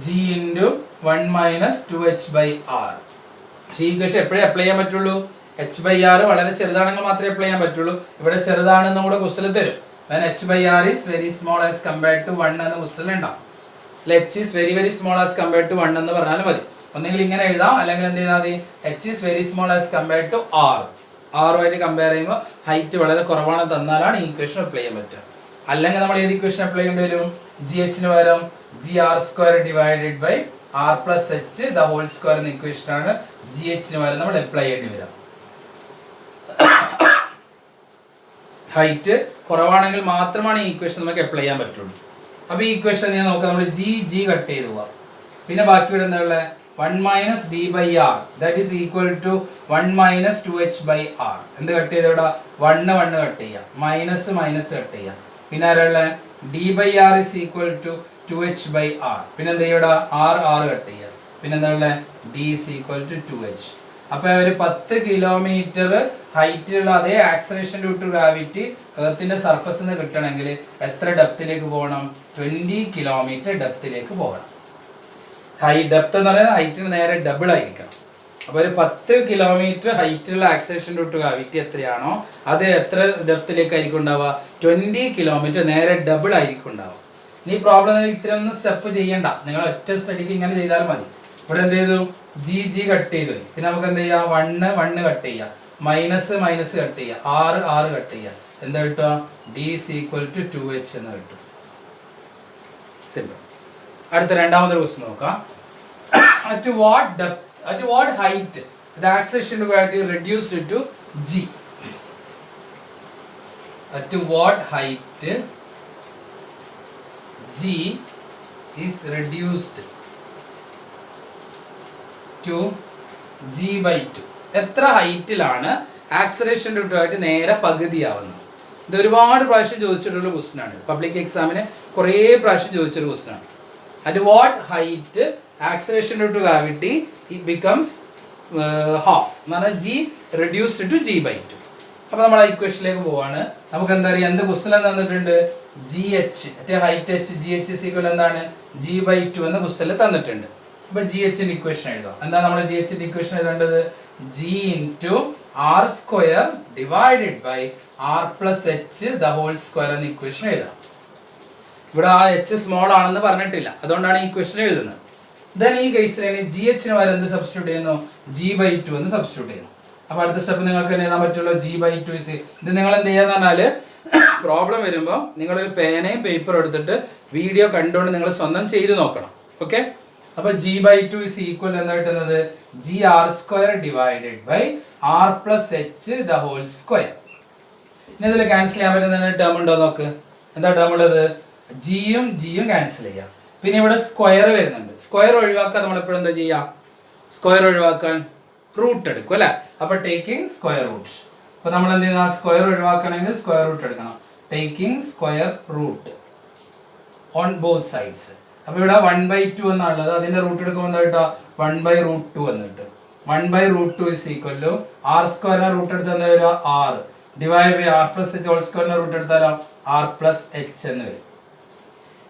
g into 1 minus 2h by r. ഈ ഇക്വേഷൻ എപ്പോഴേ അപ്ലൈ ചെയ്യാൻ പറ്റുള്ളൂ, h by r വളരെ ചെറുതാണെങ്കിൽ മാത്രമേ അപ്ലൈ ചെയ്യാൻ പറ്റുള്ളൂ. ഇവിടെ ചെറുതാണെന്നും കൂടെ ക്വസ്റ്റ്യൻ തരും. when h by r is very small as compared to 1 എന്ന ക്വസ്റ്റ്യൻ ഉണ്ടാവും. h is very very small as compared to 1 എന്ന് പറഞ്ഞാൽ മതി. ഒന്നെങ്കിൽ ഇങ്ങനെ എഴുതാം, അല്ലെങ്കിൽ എന്ത് ചെയ്താൽ മതി, h is very small as compared to r. ആറുമായിട്ട് കമ്പയർ ചെയ്യുമ്പോൾ ഹൈറ്റ് വളരെ കുറവാണെന്ന് തന്നാലാണ് ഈ ഇക്വേഷൻ അപ്ലൈ ചെയ്യാൻ പറ്റുക. അല്ലെങ്കിൽ നമ്മൾ ഏത് ഇക്വേഷൻ അപ്ലൈ ചെയ്യേണ്ടി വരും, ജി എച്ചിന് പകരം G R square divided by R plus H the whole square എന്ന ഇക്വേഷനാണ് ജി എച്ചിന് പകരം നമ്മൾ അപ്ലൈ ചെയ്യേണ്ടി വരാം. ഹൈറ്റ് കുറവാണെങ്കിൽ മാത്രമാണ് ഈ ഇക്വേഷൻ നമുക്ക് അപ്ലൈ ചെയ്യാൻ പറ്റുള്ളൂ. അപ്പോൾ ഈ ഇക്വേഷൻ ഞാൻ നോക്കാം, നമ്മൾ ജി കട്ട് ചെയ്ത് പോവാം. പിന്നെ ബാക്കി ഇവിടെ എന്താ ഉള്ളത്, 1 minus d by r that is equal to 1 minus 2h by r. എന്ത് കട്ട് ചെയ്ത് ഇവിടെ 1 കട്ട് ചെയ്യാം, മൈനസ് കട്ട് ചെയ്യാം. പിന്നെ ആരുള്ള d by r is equal to 2h by r. പിന്നെ എന്താ ഇവിടെ r കട്ട് ചെയ്യാം. പിന്നെ എന്താ ഉള്ള d is equal to 2h. അപ്പോൾ ഒരു 10 കിലോമീറ്റർ ഹൈറ്റിലുള്ള അതേ ആക്സലറേഷൻ ഡ്യൂ ടു ഗ്രാവിറ്റി എർത്തിന്റെ സർഫസിൽ നിന്ന് കിട്ടണമെങ്കിൽ എത്ര ഡെപ്തിലേക്ക് പോകണം, 20 കിലോമീറ്റർ ഡെപ്തിലേക്ക് പോകണം. ഹൈ ഡെപ്ത് എന്ന് പറയുന്നത് ഹൈറ്റിന് നേരെ ഡബിൾ ആയിരിക്കണം. അപ്പോൾ ഒരു 10 കിലോമീറ്റർ ഹൈറ്റുള്ള ആക്സലേഷൻ ഡ്യൂ ടു ഗ്രാവിറ്റി എത്രയാണോ അത് എത്ര ഡെപ്തിലേക്കായിരിക്കും ഉണ്ടാവുക? 20 കിലോമീറ്റർ, നേരെ ഡബിൾ ആയിരിക്കും ഉണ്ടാവുക. ഈ പ്രോബ്ലം ഇത്രയൊന്നും സ്റ്റെപ്പ് ചെയ്യണ്ട, നിങ്ങൾ ഒറ്റ സ്റ്റഡിക്ക് ഇങ്ങനെ ചെയ്താൽ മതി. ഇവിടെ എന്ത് ചെയ്തു? ജി കട്ട് ചെയ്തു. പിന്നെ നമുക്ക് എന്ത് ചെയ്യാം? 1 കട്ട് ചെയ്യാം, മൈനസ് കട്ട് ചെയ്യാം, ആറ് കട്ട് ചെയ്യാം. എന്താ കിട്ടുക? D = 2h എന്ന് കിട്ടും. സിമ്പിൾ. അടുത്ത രണ്ടാമത്തെ ക്വസ്റ്റ്യൻ നോക്കാം. At what height the acceleration of gravity reduced to g? At what height g is reduced to g/2? എത്ര ഹൈറ്റിലാണ് ആക്സലറേഷൻ ഡ്യൂ ടു ഗ്രാവിറ്റി നേരെ പകുതിയാവുന്നത്? ഇത് ഒരുപാട് പ്രാവശ്യം ചോദിച്ചിട്ടുള്ള ക്വസ്റ്റ്യൻ ആണ്. പബ്ലിക് എക്സാമിന് കുറേ പ്രാവശ്യം ചോദിച്ചൊരു ക്വസ്റ്റ്യൻ ആണ്. At what height acceleration due to gravity it becomes half? എന്ന് പറഞ്ഞാൽ g reduced to g/2. അപ്പോൾ നമ്മൾ ആ ഇക്വേഷനിലേക്ക് പോവാണ്. നമുക്ക് എന്താ അറിയാം? എന്ത് ക്വസ്റ്റ്യൻ തന്നിട്ടുണ്ട്? gh ഹൈറ്റ് h, gh = എന്താണ്? g/2 എന്ന ക്വസ്റ്റ്യനിൽ തന്നിട്ടുണ്ട്. അപ്പോൾ gh ന്റെ ഇക്വേഷൻ എഴുതാം. എന്താ നമ്മൾ gh ന്റെ ഇക്വേഷൻ എഴുതേണ്ടത്? g × r² divided by r plus h the whole square എന്ന ഇക്വേഷൻ എഴുതാം. ഇവിടെ ആ h സ്മോൾ ആണെന്ന് പറഞ്ഞിട്ടില്ല, അതുകൊണ്ടാണ് ഈ ഇക്വേഷൻ എഴുതുന്നത്. ദെൻ ഈ കേസിൽ gh ന് വരെ എന്ത് സബ്സ്റ്റിറ്റ്യൂട്ട് ചെയ്യുന്നു? g/2 എന്ന് സബ്സ്റ്റിറ്റ്യൂട്ട് ചെയ്യുന്നു. അപ്പോൾ അടുത്ത സ്റ്റെപ്പ് നിങ്ങൾക്ക് തന്നെ എഴുതാൻ പറ്റുള്ളൂ. g/2 ഇത് നിങ്ങൾ എന്ത് ചെയ്യാന്ന് പറഞ്ഞാൽ പ്രോബ്ലം വരുമ്പോൾ നിങ്ങളൊരു പേനയും പേപ്പറും എടുത്തിട്ട് വീഡിയോ കണ്ടുകൊണ്ട് നിങ്ങൾ സ്വന്തം ചെയ്ത് നോക്കണം. ഓക്കെ? അപ്പോൾ g/2 = എന്താ കിട്ടുന്നത്? gr² divided by r plus h the whole square. ഇനി ഇതിൽ ക്യാൻസൽ ചെയ്യാൻ പറ്റുന്ന ടേം ഉണ്ടോ നോക്ക്. എന്താ ടേം ഉള്ളത്? ജിയും ക്യാൻസൽ ചെയ്യാം. പിന്നെ ഇവിടെ സ്ക്വയർ വരുന്നുണ്ട്. സ്ക്വയർ ഒഴിവാക്കാൻ നമ്മൾ എപ്പോഴും എന്താ ചെയ്യാം? സ്ക്വയർ ഒഴിവാക്കാൻ റൂട്ട് എടുക്കും അല്ലേ? അപ്പൊ ടേക്കിംഗ് സ്ക്വയർ റൂട്ട്. അപ്പൊ നമ്മൾ എന്ത് ചെയ്യുന്ന? സ്ക്വയർ ഒഴിവാക്കണമെങ്കിൽ സ്ക്വയർ റൂട്ട് എടുക്കണം. Taking square root on both sides. അപ്പൊ ഇവിടെ 1/2 എന്നുള്ളത് അതിന്റെ റൂട്ട് എടുക്കുമ്പോൾ എന്താ കിട്ടുക? 1/√2 എന്ന് കിട്ടും. 1/√2 = r² റൂട്ട് എടുത്താൽ എന്താ വരിക? r divide by r plus h whole സ്ക്വയറിന്റെ റൂട്ട് എടുത്താലോ r plus h എന്ന് വരും.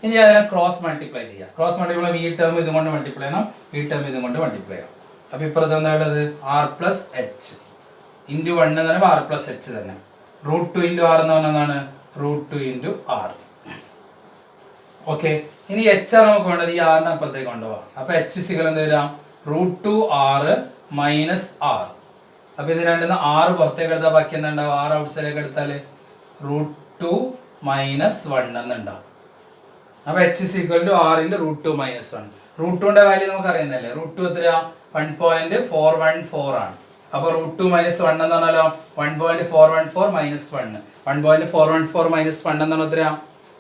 ഇനി അതിനെ ക്രോസ് മൾട്ടിപ്ലൈ ചെയ്യാം. ക്രോസ് മൾട്ടിപ്ലൈ ഈ ടേം ഇതും കൊണ്ട് മൾട്ടിപ്ലൈ ചെയ്യണം, ഈ ടേം ഇതും കൊണ്ട് മൾട്ടിപ്ലൈ ചെയ്യണം. അപ്പൊ ഇപ്പുറത്ത് എന്താ ഉള്ളത്? r plus h × 1 എന്ന് പറയുമ്പോൾ r plus h തന്നെ. √2 × r എന്ന് പറഞ്ഞാൽ √2 × r. ഓക്കെ? ഇനി h ആണ് നമുക്ക് വേണ്ടത്. ഈ r നെ അപ്പുറത്തേക്ക് കൊണ്ടുപോകാം. അപ്പൊ h = എന്ത് വരാം? √2r - r. അപ്പൊ ഇത് രണ്ടിന്ന് r പുറത്തേക്ക് എടുത്താൽ ബാക്കി എന്താ ഉണ്ടാവും? r ഔട്ട് സൈഡിലേക്ക് എടുത്താൽ √2 - 1 എന്നുണ്ടാവും. അപ്പൊ h = r × √2 - 1. √2ന്റെ വാല്യൂ നമുക്ക് അറിയുന്നല്ലേ? √2 എത്രയാ? 1.414 ആണ്. അപ്പൊ √2 - 1 എന്ന് പറഞ്ഞാലോ 1.414 - 1. 1.414 - 1 എന്ന് പറഞ്ഞാൽ എത്രയാ?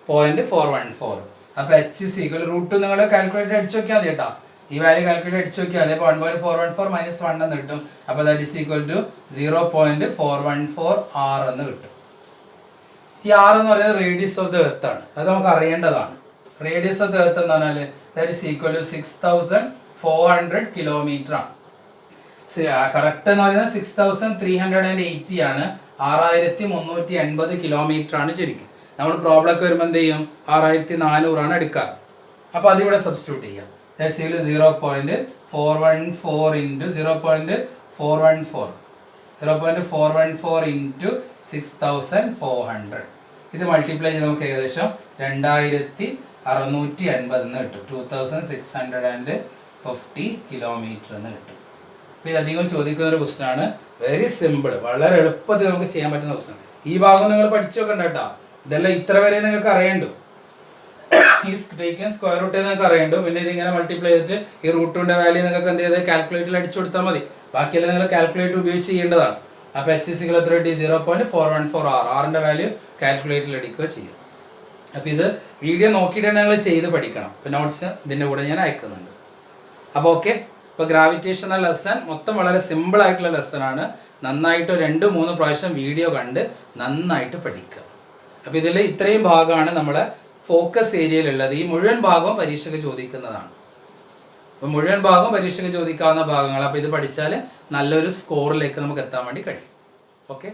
0.414. അപ്പൊ h = √2 നിങ്ങൾ കാൽക്കുലേറ്റർ അടിച്ചു നോക്കിയാൽ മതി കേട്ടോ. ഈ വാല്യൂ കാൽക്കുലേറ്റർ അടിച്ചു നോക്കിയാൽ മതി. അപ്പോൾ 1.414 - 1 എന്ന് കിട്ടും. അപ്പോൾ that is equal to 0.414 r എന്ന് കിട്ടും. ഈ r എന്ന് പറയുന്നത് റേഡിയസ് ഓഫ് ദ എർത്ത് ആണ്. അത് നമുക്ക് അറിയേണ്ടതാണ്. റേഡിയസ് ഓഫ് ദ എർത്ത് എന്ന് പറഞ്ഞാൽ that is equal to 6400 kilometre ആണ്. കറക്റ്റ് എന്ന് പറയുന്നത് 6380 ആണ്. 6380 കിലോമീറ്റർ ആണ് ശരിക്കും. നമ്മൾ പ്രോബ്ലം ഒക്കെ വരുമ്പോൾ എന്ത് ചെയ്യും? 6400 ആണ് എടുക്കാറ്. അപ്പോൾ അതിവിടെ സബ്സ്റ്റിറ്റ്യൂട്ട് ചെയ്യാം. That's equal to 0.414 into 0.414 into 6400. ഇത് മൾട്ടിപ്ലൈ ചെയ്ത് നമുക്ക് ഏകദേശം 2650 എന്ന് കിട്ടും. 2650 കിലോമീറ്റർ എന്ന് കിട്ടും. അപ്പോൾ ഇത് അധികം ചോദിക്കുന്ന ഒരു ക്വസ്റ്റ്യൻ ആണ്. വെരി സിമ്പിൾ, വളരെ എളുപ്പത്തിൽ നമുക്ക് ചെയ്യാൻ പറ്റുന്ന ക്വസ്റ്റ്യൻ. ഈ ഭാഗം നിങ്ങൾ പഠിച്ചു വെക്കണ്ട കേട്ടോ. ഇതെല്ലാം ഇത്ര വരെ നിങ്ങൾക്ക് അറിയണ്ടു. ഈ ടേക്കിംഗ് സ്ക്വയർ റൂട്ട് നിങ്ങൾക്ക് അറിയണ്ടു. പിന്നെ ഇതിങ്ങനെ മൾട്ടിപ്ലൈ ചെയ്തിട്ട് ഈ √2ന്റെ വാല്യൂ നിങ്ങൾക്ക് എന്ത് ചെയ്ത് കാൽക്കുലേറ്ററിൽ അടിച്ചു കൊടുത്താൽ മതി. ബാക്കിയെല്ലാം നിങ്ങൾ കാൽക്കുലേറ്റർ ഉപയോഗിച്ച് ചെയ്യേണ്ടതാണ്. അപ്പോൾ h = 0.414 r. ആറിന്റെ വാല്യൂ കാൽക്കുലേറ്ററിൽ അടിക്കുക ചെയ്യും. അപ്പോൾ ഇത് വീഡിയോ നോക്കിയിട്ടാണ് നിങ്ങൾ ചെയ്ത് പഠിക്കണം. അപ്പോൾ നോട്ട്സ് ഇതിൻ്റെ കൂടെ ഞാൻ അയക്കുന്നുണ്ട്. അപ്പോൾ ഓക്കെ. ഇപ്പോൾ ഗ്രാവിറ്റേഷൻ എന്ന ലെസൺ മൊത്തം വളരെ സിമ്പിൾ ആയിട്ടുള്ള ലെസൺ ആണ്. നന്നായിട്ട് 2-3 പ്രാവശ്യം വീഡിയോ കണ്ട് നന്നായിട്ട് പഠിക്കുക. അപ്പോൾ ഇതിൽ ഇത്രയും ഭാഗമാണ് നമ്മുടെ ഫോക്കസ് ഏരിയയിലുള്ളത്. ഈ മുഴുവൻ ഭാഗവും പരീക്ഷയ്ക്ക് ചോദിക്കുന്നതാണ്. അപ്പോൾ മുഴുവൻ ഭാഗവും പരീക്ഷയ്ക്ക് ചോദിക്കാവുന്ന ഭാഗങ്ങൾ. അപ്പോൾ ഇത് പഠിച്ചാൽ നല്ലൊരു സ്കോറിലേക്ക് നമുക്ക് എത്താൻ വേണ്ടി കഴിയും. ഓക്കെ.